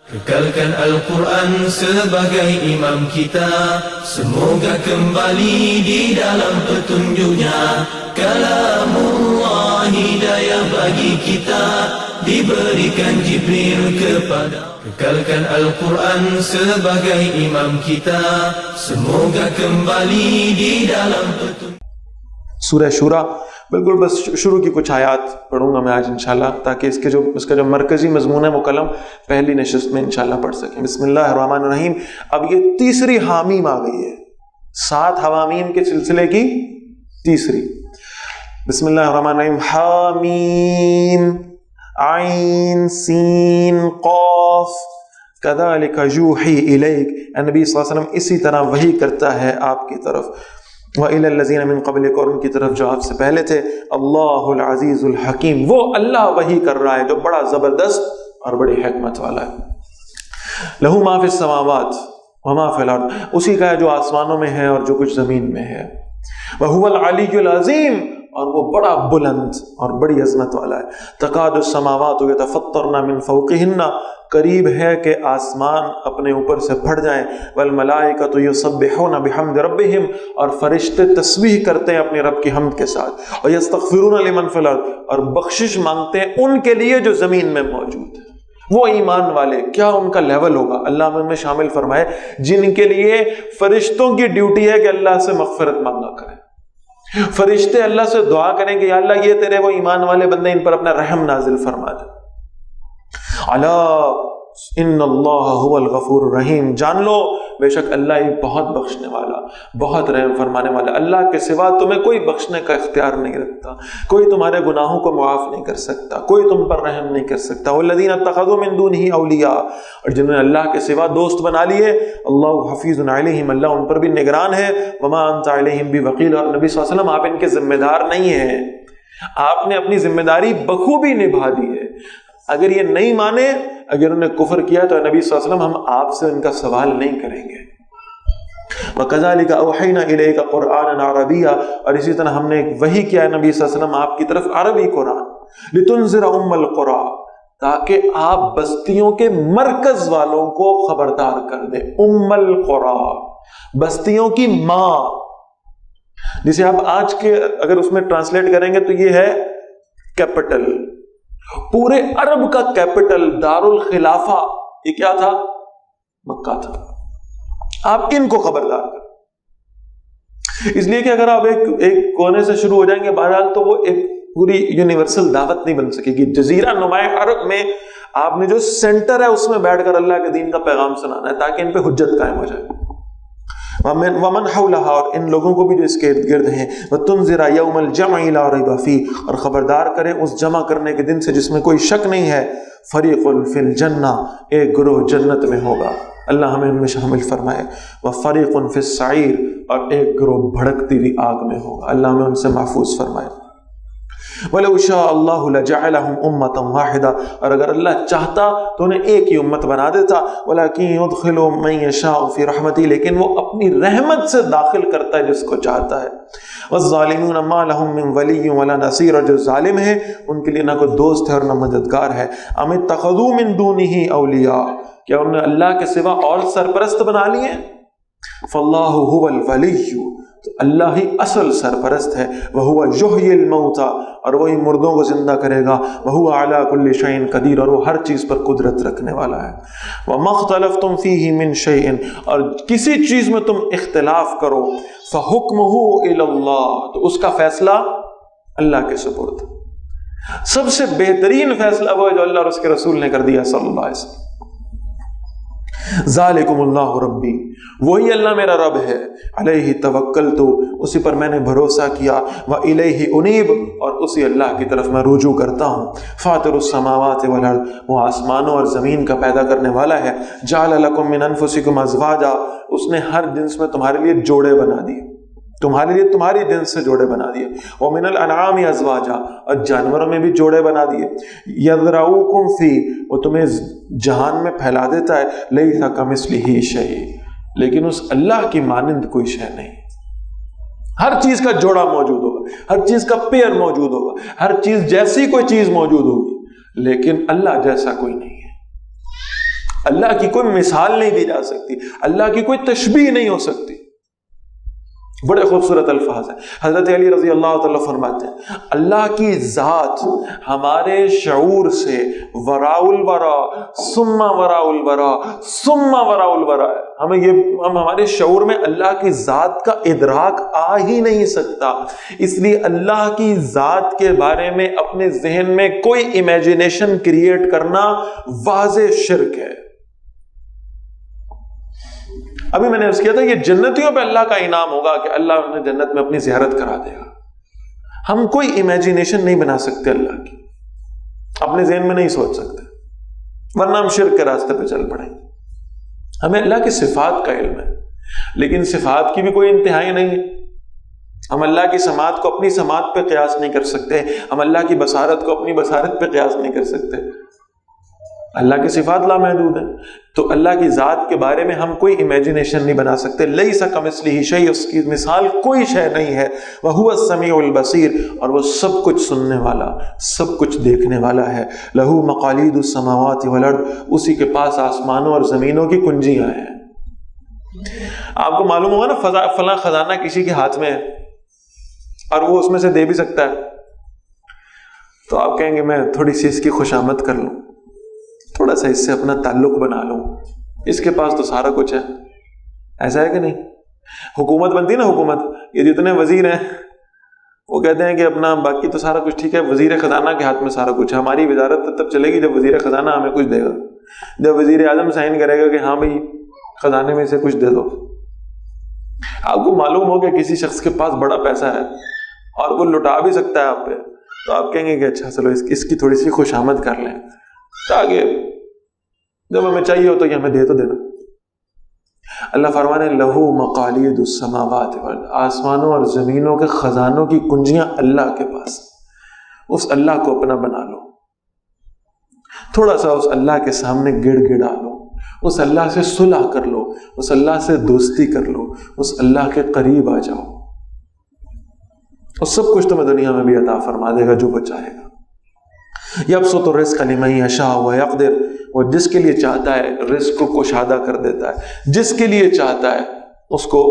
Kekalkan Al-Quran sebagai imam kita, semoga kembali di dalam petunjuknya. Kalamullah hidayah bagi kita, diberikan Jibril kepada. Kekalkan Al-Quran sebagai imam kita, semoga kembali di dalam petunjuk. سورہ شورا، بالکل بس شروع کی کچھ آیات پڑھوں گا میں آج انشاءاللہ، تاکہ اس کا جو مرکزی مضمون ہے وہ کلم پہلی نشست میں انشاءاللہ پڑھ سکیں۔ بسم اللہ الرحمن الرحیم۔ اب یہ تیسری حامیم آ گئی ہے، 7 حوامیم کے سلسلے کی تیسری۔ بسم اللہ الرحمن الرحیم۔ حامیم عین سین قاف کذالک یوحی الیک، نبی صلی اللہ علیہ وسلم اسی طرح وحی کرتا ہے آپ کی طرف، وَإِلَى الَّذِينَ مِن قَبْلِكَ، اور ان کی طرف جو آپ سے پہلے تھے، اللہ العزیز الحکیم، وہ اللہ وحی کر رہا ہے جو بڑا زبردست اور بڑی حکمت والا ہے۔ لَهُ مَا فِي السَّمَاوَاتِ وَمَا فِي الْأَرْضِ، اسی کا ہے جو آسمانوں میں ہے اور جو کچھ زمین میں ہے۔ وَهُوَ الْعَلِيُّ الْعَظِيمُ، اور وہ بڑا بلند اور بڑی عظمت والا ہے۔ تَكَادُ السَّمَاوَاتُ يَتَفَطَّرْنَ مِن فَوْقِهِنَّ، قریب ہے کہ آسمان اپنے اوپر سے پھٹ جائیں۔ والملائکۃ یسبحون بحمد ربہم، اور فرشتے تسبیح کرتے ہیں اپنے رب کی حمد کے ساتھ۔ ویستغفرون لمن فی الارض، اور بخشش مانگتے ہیں ان کے لیے جو زمین میں موجود ہے۔ وہ ایمان والے کیا ان کا لیول ہوگا، اللہ ہم میں شامل فرمائے، جن کے لیے فرشتوں کی ڈیوٹی ہے کہ اللہ سے مغفرت مانگا کریں۔ فرشتے اللہ سے دعا کریں کہ یا اللہ یہ تیرے وہ ایمان والے بندے، ان پر اپنا رحم نازل فرما دے۔ الا ان اللہ هو الغفور الرحیم، جان لو بے شک اللہ ہی بہت بخشنے والا، بہت رحم فرمانے والا۔ اللہ کے سوا تمہیں کوئی بخشنے کا اختیار نہیں رکھتا، کوئی تمہارے گناہوں کو معاف نہیں کر سکتا، کوئی تم پر رحم نہیں کر سکتا۔ والذین اتخذوا من دونہ اولیاء، اور جنہوں نے اللہ کے سوا دوست بنا لیے، اللہ حفیظ علیہم، اللہ ان پر بھی نگران ہے۔ وما انت علیہم بوکیل، اور نبی صلی اللہ علیہ وسلم آپ ان کے ذمہ دار نہیں ہیں، آپ نے اپنی ذمہ داری بخوبی نبھا دی ہے۔ اگر یہ نہیں مانے، اگر انہوں نے کفر کیا، تو نبی صلی اللہ علیہ وسلم ہم آپ سے ان کا سوال نہیں کریں گے۔ وَكَذَلِكَ أَوْحَيْنَا إِلَيْكَ قُرْآنًا عَرَبِيًّا، اور اسی طرح ہم نے ایک وحی کیا ہے نبی صلی اللہ علیہ وسلم آپ کی طرف عربی قرآن، لِتُنذِرَ أُمَّ الْقُرَىٰ، تاکہ آپ بستیوں کے مرکز والوں کو خبردار کر دیں۔ ام القریٰ، بستیوں کی ماں، جسے آپ آج کے اگر اس میں ٹرانسلیٹ کریں گے تو یہ ہے کیپٹل، پورے عرب کا کیپٹل، دار الخلافہ، یہ کیا تھا؟ مکہ تھا۔ آپ ان کو خبردار کریں، اس لیے کہ اگر آپ ایک کونے سے شروع ہو جائیں گے بہرحال تو وہ ایک پوری یونیورسل دعوت نہیں بن سکے گی۔ جزیرہ نماء عرب میں آپ نے جو سینٹر ہے اس میں بیٹھ کر اللہ کے دین کا پیغام سنانا ہے تاکہ ان پہ حجت قائم ہو جائے۔ ومن حولها، اور ان لوگوں کو بھی جو اس کے ارد گرد ہیں۔ وتنذر یوم الجمع لا ریب فیہ، اور خبردار کریں اس جمع کرنے کے دن سے جس میں کوئی شک نہیں ہے۔ فریق فی الجنہ، ایک گروہ جنت میں ہوگا، اللہ ہمیں ان میں شامل فرمائے۔ وفریق فی السعیر، اور ایک گروہ بھڑکتی ہوئی آگ میں ہوگا، اللہ ہمیں ان سے محفوظ فرمائے۔ وَلَوْ شَاءَ اللَّهُ لَجَعَلَهُمْ أُمَّةً وَاحِدَةً، اور اگر اللہ چاہتا تو انہیں ایک ہی امت بنا دیتا۔ وَلَكِنْ يُدْخِلُ مَن يَشَاءُ فِي رَحْمَتِهِ، لیکن وہ اپنی رحمت سے داخل کرتا ہے جس کو چاہتا ہے۔ وَالظَّالِمُونَ مَا لَهُم مِّن وَلِيٍّ وَلَا نَصِيرٍ، اور جو ظالم ہے ان کے لیے نہ کوئی دوست ہے اور نہ مددگار ہے۔ أَمِ اتَّخَذُوا مِن دُونِهِ أَوْلِيَاءَ، کیا انہوں نے اللہ کے سوا اور سرپرست بنا لیے؟ فَاللَّهُ هُوَ الْوَلِيُّ، تو اللہ ہی اصل سرپرست ہے۔ وَهُوَ يُحْيِي الْمَوْتَى، اور وہی مردوں کو زندہ کرے گا۔ وَهُوَ عَلَى كُلِّ شَيْءٍ قَدِيرٌ، اور وہ ہر چیز پر قدرت رکھنے والا ہے۔ وَمَا اخْتَلَفْتُمْ فِيهِ مِنْ شَيْءٍ، اور کسی چیز میں تم اختلاف کرو، فَحُكْمُهُ إِلَى اللَّهِ، تو اس کا فیصلہ اللہ کے سپرد۔ سب سے بہترین فیصلہ وہ ہے جو اللہ اور اس کے رسول نے کر دیا صلی اللہ علیہ وسلم۔ ذالکم اللہ ربی، وہی اللہ میرا رب ہے، علیہ توکلت، اسی پر میں نے بھروسہ کیا، والیہ انیب، اور اسی اللہ کی طرف میں رجوع کرتا ہوں۔ فاطر السماوات والارض، وہ آسمانوں اور زمین کا پیدا کرنے والا ہے۔ جعل لکم من انفسکم ازواجا، اس نے ہر جنس میں تمہارے لیے جوڑے بنا دیے، تمہارے لیے تمہاری جنس سے جوڑے بنا دیے۔ ومن الانعام ازواجا، اور جانوروں میں بھی جوڑے بنا دیے۔ یذرؤکم فی، وہ تمہیں جہان میں پھیلا دیتا ہے۔ لیس کمثلہ شیء، لیکن اس اللہ کی مانند کوئی شے نہیں۔ ہر چیز کا جوڑا موجود ہوگا، ہر چیز کا پیئر موجود ہوگا، ہر چیز جیسی کوئی چیز موجود ہوگی، لیکن اللہ جیسا کوئی نہیں ہے۔ اللہ کی کوئی مثال نہیں دی جا سکتی، اللہ کی کوئی تشبیہ نہیں ہو سکتی۔ بڑے خوبصورت الفاظ ہیں۔ حضرت علی رضی اللہ تعالیٰ فرماتے ہیں اللہ کی ذات ہمارے شعور سے وراء الورا ثم وراء الورا ثم وراء الورا ہے۔ ہم ہمارے شعور میں اللہ کی ذات کا ادراک آ ہی نہیں سکتا، اس لیے اللہ کی ذات کے بارے میں اپنے ذہن میں کوئی امیجنیشن کریٹ کرنا واضح شرک ہے۔ ابھی میں نے عرض کیا تھا یہ جنتیوں پہ اللہ کا انعام ہوگا کہ اللہ انہیں جنت میں اپنی زیارت کرا دے گا۔ ہم کوئی امیجنیشن نہیں بنا سکتے اللہ کی، اپنے ذہن میں نہیں سوچ سکتے، ورنہ ہم شرک کے راستے پہ چل پڑیں۔ ہمیں اللہ کی صفات کا علم ہے، لیکن صفات کی بھی کوئی انتہائی نہیں ہے۔ ہم اللہ کی سماعت کو اپنی سماعت پہ قیاس نہیں کر سکتے، ہم اللہ کی بصارت کو اپنی بصارت پہ قیاس نہیں کر سکتے۔ اللہ کی صفات لامحدود ہیں، تو اللہ کی ذات کے بارے میں ہم کوئی امیجنیشن نہیں بنا سکتے۔ لیس کمثلہ شیء، اس کی مثال کوئی شے نہیں ہے۔ وہو السمیع البصیر، اور وہ سب کچھ سننے والا، سب کچھ دیکھنے والا ہے۔ لہو مقالید السماوات والارض، اسی کے پاس آسمانوں اور زمینوں کی کنجیاں ہیں۔ آپ کو معلوم ہوگا نا فلاں خزانہ کسی کے ہاتھ میں ہے اور وہ اس میں سے دے بھی سکتا ہے، تو آپ کہیں گے میں تھوڑی سی اس کی خوشامد کر لوں، تھوڑا سا اس سے اپنا تعلق بنا لوں، اس کے پاس تو سارا کچھ ہے۔ ایسا ہے کہ نہیں؟ حکومت بنتی ہے نا، حکومت، یہ جتنے وزیر ہیں وہ کہتے ہیں کہ اپنا باقی تو سارا کچھ ٹھیک ہے، وزیر خزانہ کے ہاتھ میں سارا کچھ ہے۔ ہماری وزارت تب چلے گی جب وزیر خزانہ ہمیں کچھ دے گا، جب وزیر اعظم سائن کرے گا کہ ہاں بھائی خزانے میں سے کچھ دے دو۔ آپ کو معلوم ہو کہ کسی شخص کے پاس بڑا پیسہ ہے اور وہ لٹا بھی سکتا ہے آپ پہ، تو آپ کہیں گے کہ اچھا چلو اس کی تھوڑی سی خوشامد کر لیں، تاکہ جب ہمیں چاہیے ہو تو یہ ہمیں دے تو دینا۔ اللہ فرمانے لہو مقالید السماوات والارض، آسمانوں اور زمینوں کے خزانوں کی کنجیاں اللہ کے پاس، اس اللہ کو اپنا بنا لو، تھوڑا سا اس اللہ کے سامنے گڑ گڑا لو، اس اللہ سے صلح کر لو، اس اللہ سے دوستی کر لو، اس اللہ کے قریب آ جاؤ، اور سب کچھ تمہیں دنیا میں بھی عطا فرما دے گا جو وہ چاہے گا۔ یبسط الرزق لمن یشاء ویقدر، وہ جس کے لیے چاہتا ہے رزق کو کشادہ کر دیتا ہے، جس کے لیے چاہتا ہے اس کو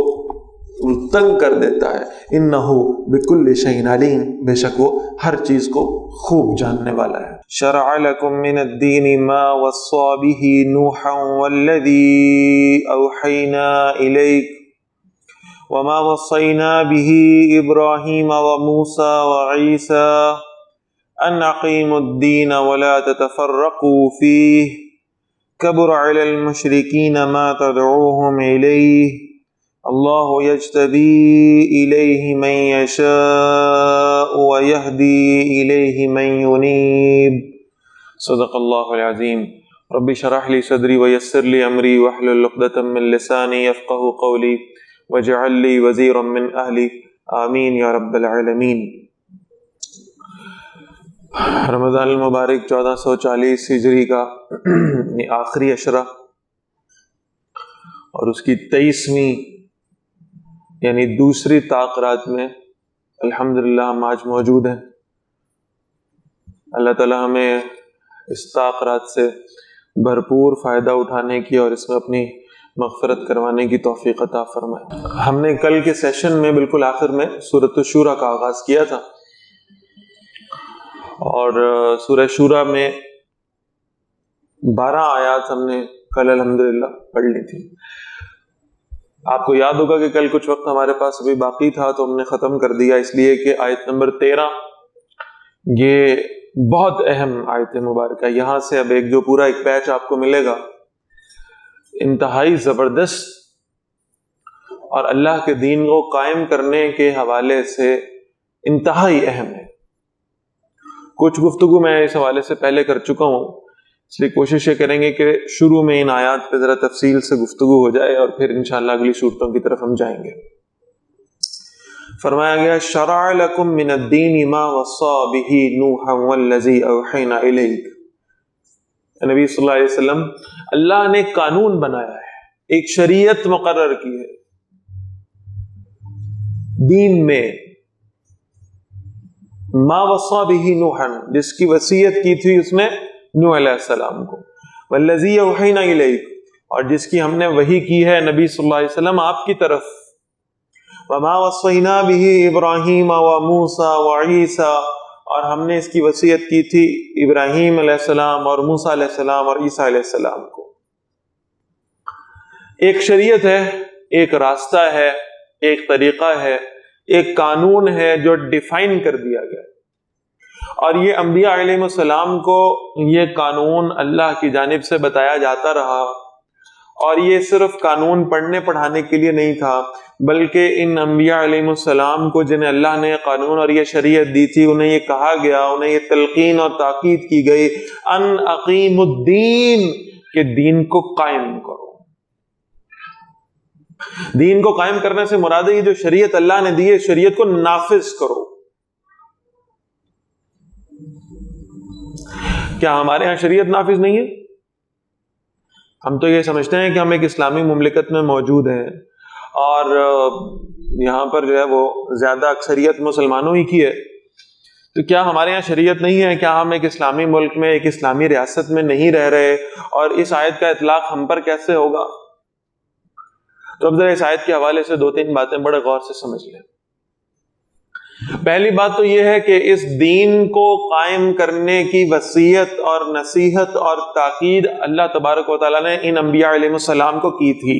تنگ کر دیتا ہے۔ انہ بکل شیء علیم، بے شک وہ ہر چیز کو خوب جاننے والا ہے۔ شرع لکم من الدین ما وصى به نوحا والذی اوحینا الیک وما وصینا به ابراہیم وموسى وعیسى ان اقیموا الدین ولا تتفرقوا فیہ کبر علی المشرکین ما تدعوہم الیہ اللہ یجتبی الیہ من یشاء ویہدی الیہ من ینیب۔ صدق اللہ العظیم۔ رب اشرح لی صدری ویسر لی امری واحلل عقدۃ من لسانی یفقہوا قولی واجعل لی وزیرا من اہلی آمین یا رب العالمین۔ رمضان المبارک 1440 ہجری کا آخری عشرہ اور اس کی 23ویں یعنی دوسری طاق رات میں الحمدللہ ہم آج موجود ہیں۔ اللہ تعالی ہمیں اس طاق رات سے بھرپور فائدہ اٹھانے کی اور اس میں اپنی مغفرت کروانے کی توفیق عطا فرمائے۔ ہم نے کل کے سیشن میں بالکل آخر میں سورۃ الشورى کا آغاز کیا تھا، اور سورہ شورى میں 12 آیات ہم نے کل الحمدللہ پڑھ لی تھی۔ آپ کو یاد ہوگا کہ کل کچھ وقت ہمارے پاس ابھی باقی تھا تو ہم نے ختم کر دیا، اس لیے کہ آیت نمبر 13 یہ بہت اہم آیت مبارکہ ہے۔ یہاں سے اب ایک جو پورا ایک پیچ آپ کو ملے گا انتہائی زبردست اور اللہ کے دین کو قائم کرنے کے حوالے سے انتہائی اہم ہے۔ کچھ گفتگو میں اس حوالے سے پہلے کر چکا ہوں، اس لیے کوشش یہ کریں گے کہ شروع میں ان آیات پہ ذرا تفصیل سے گفتگو ہو جائے اور پھر انشاءاللہ اگلی صورتوں کی طرف ہم جائیں گے۔ فرمایا گیا شرع لکم من الدین ما وصى به نوحا والذی اوحینا الیک۔ نبی صلی اللہ علیہ وسلم اللہ نے قانون بنایا ہے، ایک شریعت مقرر کی ہے دین میں، ما وصى به نوحا، جس کی وصیت کی تھی اس نے نوح علیہ السلام کو، والذی اوحینا الیک، اور جس کی ہم نے وحی کی ہے نبی صلی اللہ علیہ وسلم آپ کی طرف، وما وصینا بہ ابراہیم وموسیٰ وعیسیٰ، اور ہم نے اس کی وصیت کی تھی ابراہیم علیہ السلام اور موسیٰ علیہ السلام اور عیسیٰ علیہ السلام کو۔ ایک شریعت ہے، ایک راستہ ہے، ایک طریقہ ہے، ایک قانون ہے جو ڈیفائن کر دیا گیا، اور یہ انبیاء علیہ السلام کو یہ قانون اللہ کی جانب سے بتایا جاتا رہا، اور یہ صرف قانون پڑھنے پڑھانے کے لیے نہیں تھا، بلکہ ان انبیاء علیہ السلام کو جنہیں اللہ نے قانون اور یہ شریعت دی تھی، انہیں یہ کہا گیا، انہیں یہ تلقین اور تاکید کی گئی ان اقیم الدین، کہ دین کو قائم کرو۔ دین کو قائم کرنے سے مراد ہے یہ جو شریعت اللہ نے دی ہے، شریعت کو نافذ کرو۔ کیا ہمارے ہاں شریعت نافذ نہیں ہے؟ ہم تو یہ سمجھتے ہیں کہ ہم ایک اسلامی مملکت میں موجود ہیں، اور یہاں پر جو ہے وہ زیادہ اکثریت مسلمانوں ہی کی ہے، تو کیا ہمارے یہاں شریعت نہیں ہے؟ کیا ہم ایک اسلامی ملک میں، ایک اسلامی ریاست میں نہیں رہ رہے؟ اور اس آیت کا اطلاق ہم پر کیسے ہوگا؟ تو اب ذرا اس آیت کے حوالے سے 2-3 باتیں بڑے غور سے سمجھ لیں۔ پہلی بات تو یہ ہے کہ اس دین کو قائم کرنے کی وصیت اور نصیحت اور تاکید اللہ تبارک و تعالیٰ نے ان انبیاء علیہ السلام کو کی تھی،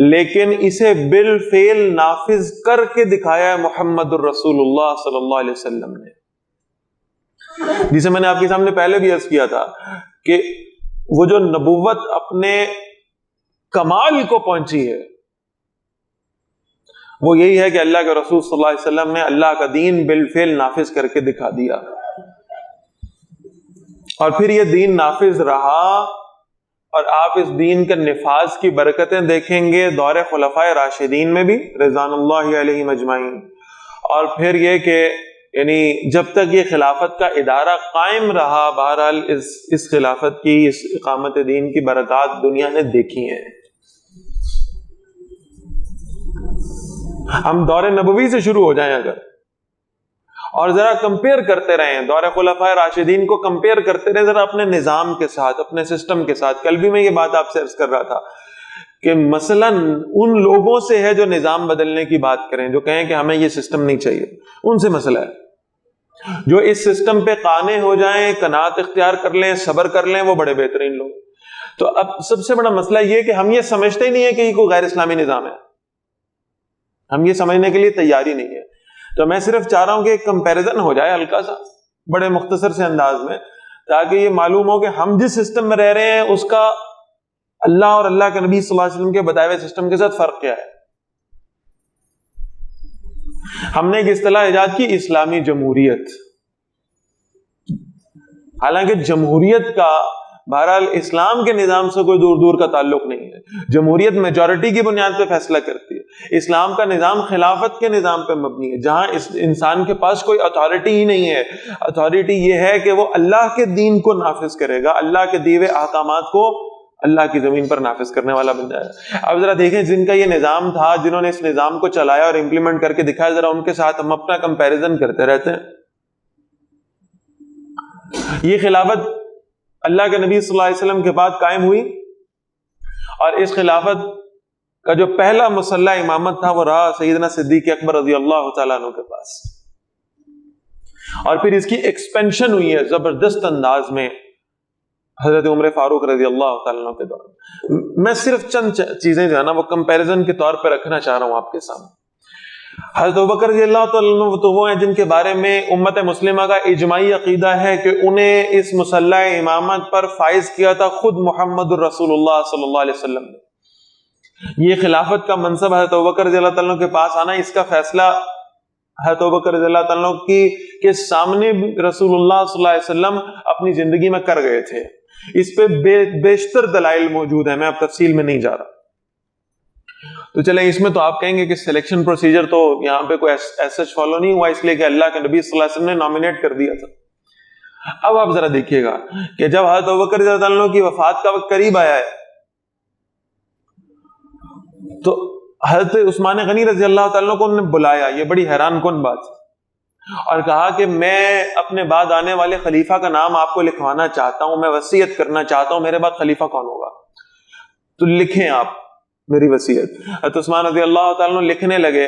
لیکن اسے بالفعل نافذ کر کے دکھایا ہے محمد الرسول اللہ صلی اللہ علیہ وسلم نے، جسے میں نے آپ کے سامنے پہلے بھی عرض کیا تھا کہ وہ جو نبوت اپنے کمال کو پہنچی ہے وہ یہی ہے کہ اللہ کے رسول صلی اللہ علیہ وسلم نے اللہ کا دین بالفعل نافذ کر کے دکھا دیا، اور پھر یہ دین نافذ رہا، اور آپ اس دین کے نفاذ کی برکتیں دیکھیں گے دور خلفائے راشدین میں بھی رضوان اللہ علیہم اجمعین، اور پھر یہ کہ یعنی جب تک یہ خلافت کا ادارہ قائم رہا، بہرحال اس خلافت کی، اس اقامت دین کی برکات دنیا نے دیکھی ہیں۔ ہم دور نبوی سے شروع ہو جائیں اگر، اور ذرا کمپیئر کرتے رہیں، دور خلفائے راشدین کو کمپیئر کرتے رہیں ذرا اپنے نظام کے ساتھ، اپنے سسٹم کے ساتھ۔ کل بھی میں یہ بات آپ سے عرض کر رہا تھا کہ مثلا ان لوگوں سے ہے جو نظام بدلنے کی بات کریں، جو کہیں کہ ہمیں یہ سسٹم نہیں چاہیے، ان سے مسئلہ ہے۔ جو اس سسٹم پہ قانع ہو جائیں، قناعت اختیار کر لیں، صبر کر لیں، وہ بڑے بہترین لوگ۔ تو اب سب سے بڑا مسئلہ یہ کہ ہم یہ سمجھتے ہی نہیں ہے کہ یہ کوئی غیر اسلامی نظام ہے، ہم یہ سمجھنے کے لیے تیاری نہیں ہے۔ تو میں صرف چاہ رہا ہوں کہ ایک کمپیریزن ہو جائے ہلکا سا، بڑے مختصر سے انداز میں، تاکہ یہ معلوم ہو کہ ہم جس سسٹم میں رہ رہے ہیں اس کا اللہ اور اللہ کے نبی صلی اللہ علیہ وسلم کے بتائے ہوئے سسٹم کے ساتھ فرق کیا ہے۔ ہم نے ایک اصطلاح ایجاد کی، اسلامی جمہوریت۔ حالانکہ جمہوریت کا بہرحال اسلام کے نظام سے کوئی دور دور کا تعلق نہیں ہے۔ جمہوریت میجورٹی کی بنیاد پہ فیصلہ کرتی ہے۔ اسلام کا نظام خلافت کے نظام پہ مبنی ہے، جہاں اس انسان کے پاس کوئی اتھارٹی ہی نہیں ہے۔ اتھارٹی یہ ہے کہ وہ اللہ کے دین کو نافذ کرے گا، اللہ کے دیے ہوئے احکامات کو اللہ کی زمین پر نافذ کرنے والا بن جائے گا۔ اب ذرا دیکھیں جن کا یہ نظام تھا، جنہوں نے اس نظام کو چلایا اور امپلیمنٹ کر کے دکھایا، ذرا ان کے ساتھ ہم اپنا کمپیریزن کرتے رہتے ہیں۔ یہ خلافت اللہ کے نبی صلی اللہ علیہ وسلم کے بعد قائم ہوئی، اور اس خلافت کا جو پہلا مسلح امامت تھا وہ رہا سیدنا صدیق اکبر رضی اللہ تعالیٰ عنہ کے پاس، اور پھر اس کی ایکسپینشن ہوئی ہے زبردست انداز میں حضرت عمر فاروق رضی اللہ تعالیٰ عنہ کے دور۔ میں صرف چند چیزیں جو ہے نا وہ کمپیریزن کے طور پہ رکھنا چاہ رہا ہوں آپ کے سامنے۔ حضرت ابوبکر رضی اللہ تعالیٰ عنہ تو وہ ہیں جن کے بارے میں امت مسلمہ کا اجماعی عقیدہ ہے کہ انہیں اس مسلح امامت پر فائز کیا تھا خود محمد الرسول اللہ صلی اللہ علیہ وسلم نے۔ یہ خلافت کا منصب حضرت ابوبکر رضی اللہ تعالیٰ عنہ کے پاس آنا، اس کا فیصلہ حضرت ابوبکر رضی اللہ تعالیٰ عنہ کے سامنے رسول اللہ صلی اللہ علیہ وسلم اپنی زندگی میں کر گئے تھے۔ اس پہ بیشتر دلائل موجود ہیں، میں اب تفصیل میں نہیں جا رہا۔ تو چلیں اس میں تو آپ کہیں گے کہ سلیکشن پروسیجر تو یہاں پہ کوئی ایسا فالو نہیں ہوا، اس لیے کہ اللہ کے نبی صلی اللہ علیہ وسلم نے نامینیٹ کر دیا تھا۔ اب آپ ذرا دیکھیے گا کہ جب حضرت ابوبکر رضی اللہ عنہ کی وفات کا وقت قریب آیا ہے تو حضرت عثمان غنی رضی اللہ تعالیٰ عنہ کو انہوں نے بلایا۔ یہ بڑی حیران کن بات ہے۔ اور کہا کہ میں اپنے بعد آنے والے خلیفہ کا نام آپ کو لکھوانا چاہتا ہوں، میں وصیت کرنا چاہتا ہوں، میرے بعد خلیفہ کون ہوگا، تو لکھیں آپ میری وصیت۔ حضرت عثمان رضی اللہ تعالیٰ عنہ لکھنے لگے۔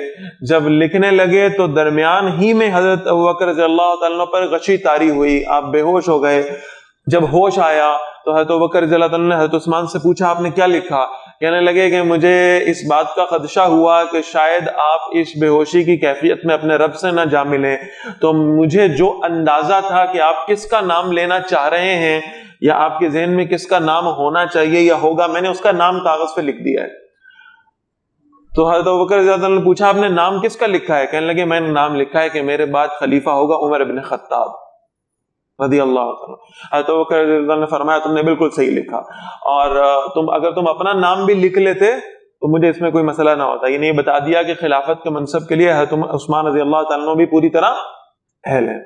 جب لکھنے لگے تو درمیان ہی میں حضرت ابوبکر رضی اللہ تعالیٰ عنہ پر غشی طاری ہوئی، آپ بے ہوش ہو گئے۔ جب ہوش آیا تو حضرت ابوبکر رضی اللہ تعالیٰ نے حضرت عثمان سے پوچھا آپ نے کیا لکھا؟ کہنے لگے کہ مجھے اس بات کا خدشہ ہوا کہ شاید آپ اس بے ہوشی کی کیفیت میں اپنے رب سے نہ جا ملیں، تو مجھے جو اندازہ تھا کہ آپ کس کا نام لینا چاہ رہے ہیں یا آپ کے ذہن میں کس کا نام ہونا چاہیے یا ہوگا، میں نے اس کا نام کاغذ پہ لکھ دیا ہے۔ تو حضرت ابوبکر رضی اللہ عنہ نے پوچھا آپ نے نام کس کا لکھا ہے؟ کہنے لگے میں نے نام لکھا ہے کہ میرے بعد خلیفہ ہوگا عمر بن خطاب رضی اللہ عنہ۔ حضرت ابوبکر رضی اللہ عنہ نے فرمایا تم نے بالکل صحیح لکھا، اور اگر تم اپنا نام بھی لکھ لیتے تو مجھے اس میں کوئی مسئلہ نہ ہوتا۔ یہ نہیں بتا دیا کہ خلافت کے منصب کے لیے حضرت عثمان رضی اللہ تعالیٰ عنہ بھی پوری طرح اہل ہیں۔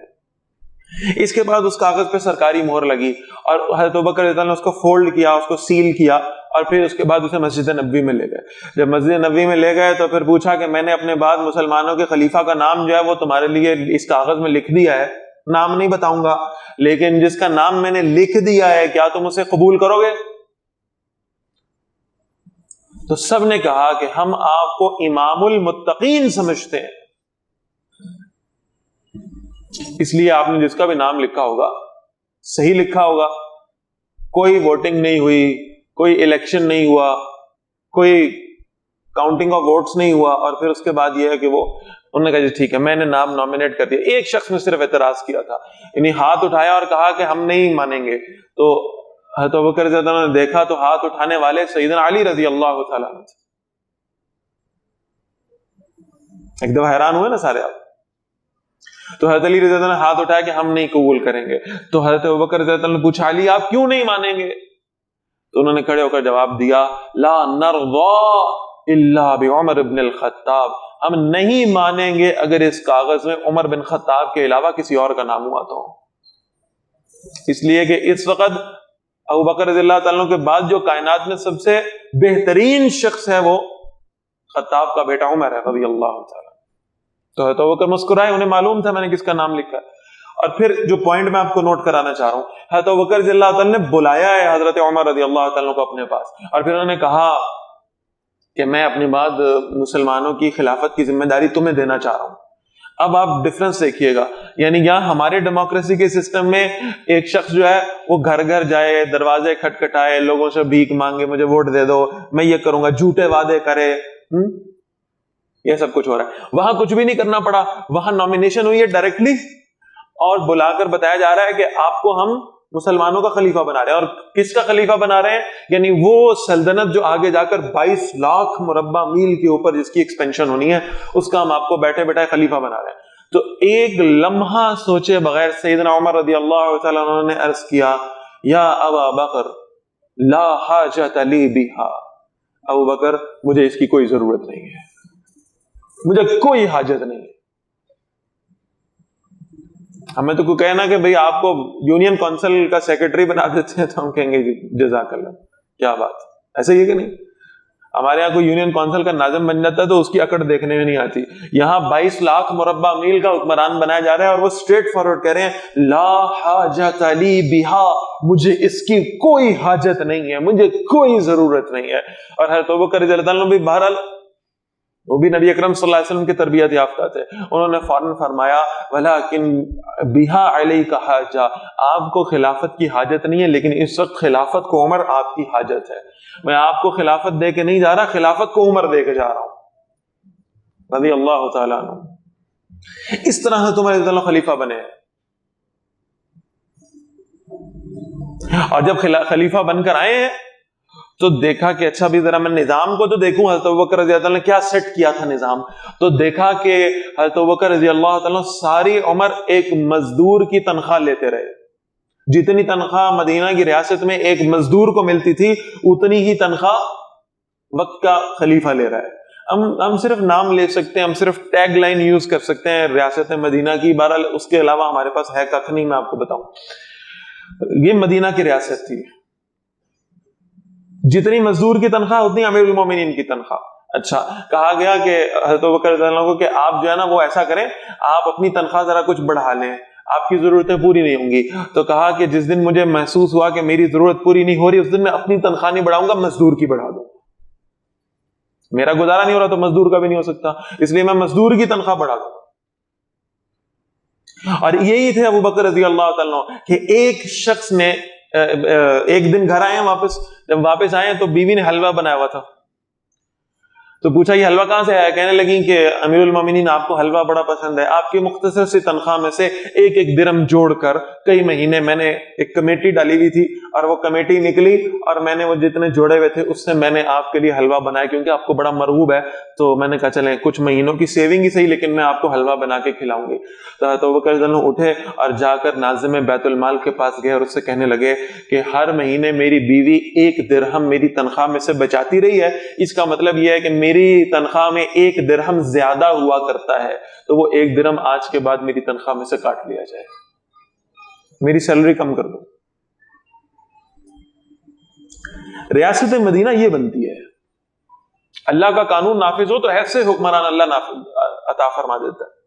اس کے بعد اس کاغذ پہ سرکاری مہر لگی اور حضرت ابوبکر رضی اللہ عنہ نے اس کو فولڈ کیا، اس کو سیل کیا، اور پھر اس کے بعد اسے مسجد نبوی میں لے گئے۔ جب مسجد نبوی میں لے گئے تو پھر پوچھا کہ میں نے اپنے بعد مسلمانوں کے خلیفہ کا نام جو ہے وہ تمہارے لیے اس کاغذ میں لکھ دیا ہے، نام نہیں بتاؤں گا، لیکن جس کا نام میں نے لکھ دیا ہے کیا تم اسے قبول کرو گے؟ تو سب نے کہا کہ ہم آپ کو امام المتقین سمجھتے ہیں، اس لیے آپ نے جس کا بھی نام لکھا ہوگا صحیح لکھا ہوگا، کوئی ووٹنگ نہیں ہوئی، کوئی الیکشن نہیں ہوا، کوئی کاؤنٹنگ آف ووٹس نہیں ہوا، اور پھر اس کے بعد یہ ہے کہ وہ انہوں نے کہا جی ٹھیک ہے میں نے نام نامینیٹ کر دیا۔ ایک شخص نے صرف اعتراض کیا تھا، یعنی ہاتھ اٹھایا اور کہا کہ ہم نہیں مانیں گے، تو حضرت ابوبکر رضی اللہ عنہ نے دیکھا تو ہاتھ اٹھانے والے سیدنا علی رضی اللہ تعالیٰ عنہ تھے۔ ایک دفعہ حیران ہوئے نا سارے آپ، تو حضرت علی رضی اللہ عنہ نے ہاتھ اٹھایا کہ ہم نہیں قبول کریں گے۔ تو حضرت ابوبکر رضی اللہ عنہ نے پوچھا علی آپ کیوں نہیں مانیں گے؟ تو انہوں نے کھڑے ہو کر جواب دیا لا نرضى الا بعمر بن الخطاب، ہم نہیں مانیں گے اگر اس کاغذ میں عمر بن خطاب کے علاوہ کسی اور کا نام ہوا تو، اس لیے کہ اس وقت ابوبکر رضی اللہ تعالیٰ کے بعد جو کائنات میں سب سے بہترین شخص ہے وہ خطاب کا بیٹا عمر ہے رضی اللہ تعالیٰ۔ تو حضرت ابوبکر مسکرائے، انہیں معلوم تھا میں نے کس کا نام لکھا ہے۔ اور پھر جو پوائنٹ میں آپ کو نوٹ کرانا چاہ رہا ہوں، حضرت ابوبکر رضی اللہ تعالیٰ نے بلایا ہے حضرت عمر رضی اللہ تعالیٰ کو اپنے پاس، اور پھر انہوں نے کہا کہ میں اپنی بعد مسلمانوں کی خلافت کی ذمہ داری تمہیں دینا چاہ رہا ہوں۔ اب آپ ڈفرنس دیکھیے گا، یعنی یہاں ہمارے ڈیموکریسی کے سسٹم میں ایک شخص جو ہے وہ گھر گھر جائے، دروازے کھٹکھٹائے، لوگوں سے بھیک مانگے مجھے ووٹ دے دو، میں یہ کروں گا، جھوٹے وعدے کرے، یہ سب کچھ ہو رہا ہے۔ وہاں کچھ بھی نہیں کرنا پڑا، وہاں نامینیشن ہوئی ہے ڈائریکٹلی، اور بلا کر بتایا جا رہا ہے کہ آپ کو ہم مسلمانوں کا خلیفہ بنا رہے ہیں۔ اور کس کا خلیفہ بنا رہے ہیں؟ یعنی وہ سلطنت جو آگے جا کر 22 لاکھ مربع میل کے اوپر جس کی ایکسپینشن ہونی ہے، اس کا ہم آپ کو بیٹھے بیٹھے خلیفہ بنا رہے ہیں۔ تو ایک لمحہ سوچے بغیر سیدنا عمر رضی اللہ تعالیٰ عنہ نے عرض کیا یا ابا بکر لا حاجت لی بہا، ابو بکر مجھے اس کی کوئی ضرورت نہیں ہے، مجھے کوئی حاجت نہیں ہے۔ ہمیں تو کوئی کہنا کہ بھئی آپ کو یونین کونسل کا سیکرٹری بنا دیتے ہیں تو ہم کہیں گے جزاک اللہ، کیا بات، ایسے ہی کہ نہیں؟ ہمارے یہاں کوئی یونین کونسل کا ناظم بن جاتا ہے تو اس کی اکڑ دیکھنے میں نہیں آتی۔ یہاں 22 لاکھ مربع میل کا حکمران بنایا جا رہا ہے، اور وہ اسٹریٹ فارورڈ کہہ رہے ہیں لا حاجت لی بہا، مجھے اس کی کوئی حاجت نہیں ہے، مجھے کوئی ضرورت نہیں ہے۔ اور حضرت ابوبکر رضی اللہ عنہ بھی بہرحال وہ بھی نبی اکرم صلی اللہ علیہ وسلم کی تربیت یافتہ تھے، انہوں نے فوراً فرمایا ولیکن بہا علیک حاجہ، آپ کو خلافت کی حاجت نہیں ہے، لیکن اس وقت خلافت کو عمر آپ کی حاجت ہے۔ میں آپ کو خلافت دے کے نہیں جا رہا، خلافت کو عمر دے کے جا رہا ہوں رضی اللہ تعالیٰ عنہ۔ اس طرح سے تمہارے اللہ خلیفہ بنے ہیں۔ اور جب خلیفہ بن کر آئے ہیں تو دیکھا کہ اچھا بھی ذرا میں نظام کو تو دیکھوں، حضرت ابوبکر رضی اللہ عنہ نے کیا سیٹ کیا تھا نظام، تو دیکھا کہ حضرت ابوبکر رضی اللہ عنہ ساری عمر ایک مزدور کی تنخواہ لیتے رہے۔ جتنی تنخواہ مدینہ کی ریاست میں ایک مزدور کو ملتی تھی اتنی ہی تنخواہ وقت کا خلیفہ لے رہا ہے۔ ہم صرف نام لے سکتے ہیں، ہم صرف ٹیگ لائن یوز کر سکتے ہیں ریاست مدینہ کی، بہرحال اس کے علاوہ ہمارے پاس ہے کخ نہیں۔ میں آپ کو بتاؤں، یہ مدینہ کی ریاست تھی، جتنی مزدور کی تنخواہ اتنی امیر المومنین کی تنخواہ۔ اچھا، کہا گیا کہ حضرت ابوبکر رضی اللہ عنہ کو کہ آپ جو ہے نا وہ ایسا کریں، آپ اپنی تنخواہ ذرا کچھ بڑھا لیں، آپ کی ضرورتیں پوری نہیں ہوں گی. تو کہا کہ جس دن مجھے محسوس ہوا کہ میری ضرورت پوری نہیں ہو رہی، اس دن میں اپنی تنخواہ نہیں بڑھاؤں گا، مزدور کی بڑھا دوں. میرا گزارا نہیں ہو رہا تو مزدور کا بھی نہیں ہو سکتا، اس لیے میں مزدور کی تنخواہ بڑھا دوں. اور یہی تھے ابو بکر رضی اللہ تعالیٰ عنہ کہ ایک شخص نے ایک دن گھر آئے واپس، جب واپس آئے تو بیوی نے حلوہ بنایا ہوا تھا. تو پوچھا یہ حلوہ کہاں سے آیا؟ کہنے لگی کہ امیر المومنین آپ کو حلوہ بڑا پسند ہے، آپ کی مختصر سی تنخواہ میں سے ایک ایک درہم جوڑ کر کئی مہینے میں نے ایک کمیٹی ڈالی ہوئی تھی، اور وہ کمیٹی نکلی اور میں نے وہ جتنے جوڑے ہوئے تھے اس سے میں نے آپ کے لیے حلوہ بنایا، کیونکہ آپ کو بڑا مرغوب ہے. تو میں نے کہا چلیں کچھ مہینوں کی سیونگ ہی صحیح، لیکن میں آپ کو حلوہ بنا کے کھلاؤں گی. تو ابوبکر رضی اللہ عنہ اٹھے اور جا کر ناظم بیت المال کے پاس گئے اور اس سے کہنے لگے کہ ہر مہینے میری بیوی ایک درہم میری تنخواہ میں سے بچاتی رہی ہے، اس کا مطلب یہ ہے کہ میری تنخواہ میں ایک درہم زیادہ ہوا کرتا ہے، تو وہ ایک درہم آج کے بعد میری تنخواہ میں سے کاٹ لیا جائے، میری سیلری کم کر دو. ریاست مدینہ یہ بنتی ہے، اللہ کا قانون نافذ ہو تو ایسے حکمران اللہ عطا فرما دیتا ہے.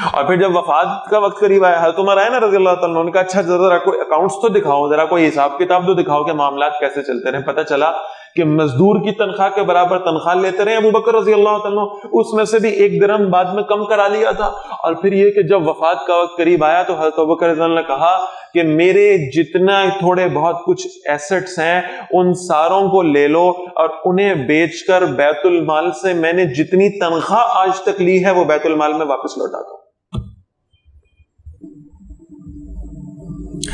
اور پھر جب وفات کا وقت قریب آیا، حضرت عمر آئے نا رضی اللہ تعالیٰ عنہ، نے کہا اچھا ذرا کوئی اکاؤنٹس تو دکھاؤ، ذرا کوئی حساب کتاب تو دکھاؤ کہ معاملات کیسے چلتے رہے. پتہ چلا کہ مزدور کی تنخواہ کے برابر تنخواہ لیتے رہے ابو بکر رضی اللہ تعالیٰ عنہ، اس میں سے بھی ایک درہم بعد میں کم کرا لیا تھا. اور پھر یہ کہ جب وفات کا وقت قریب آیا تو حضرت ابو بکر رضی اللہ عنہ نے کہا کہ میرے جتنا تھوڑے بہت کچھ ایسٹس ہیں ان ساروں کو لے لو اور انہیں بیچ کر بیت المال سے میں نے جتنی تنخواہ آج تک لی ہے وہ بیت المال میں واپس لوٹا دو.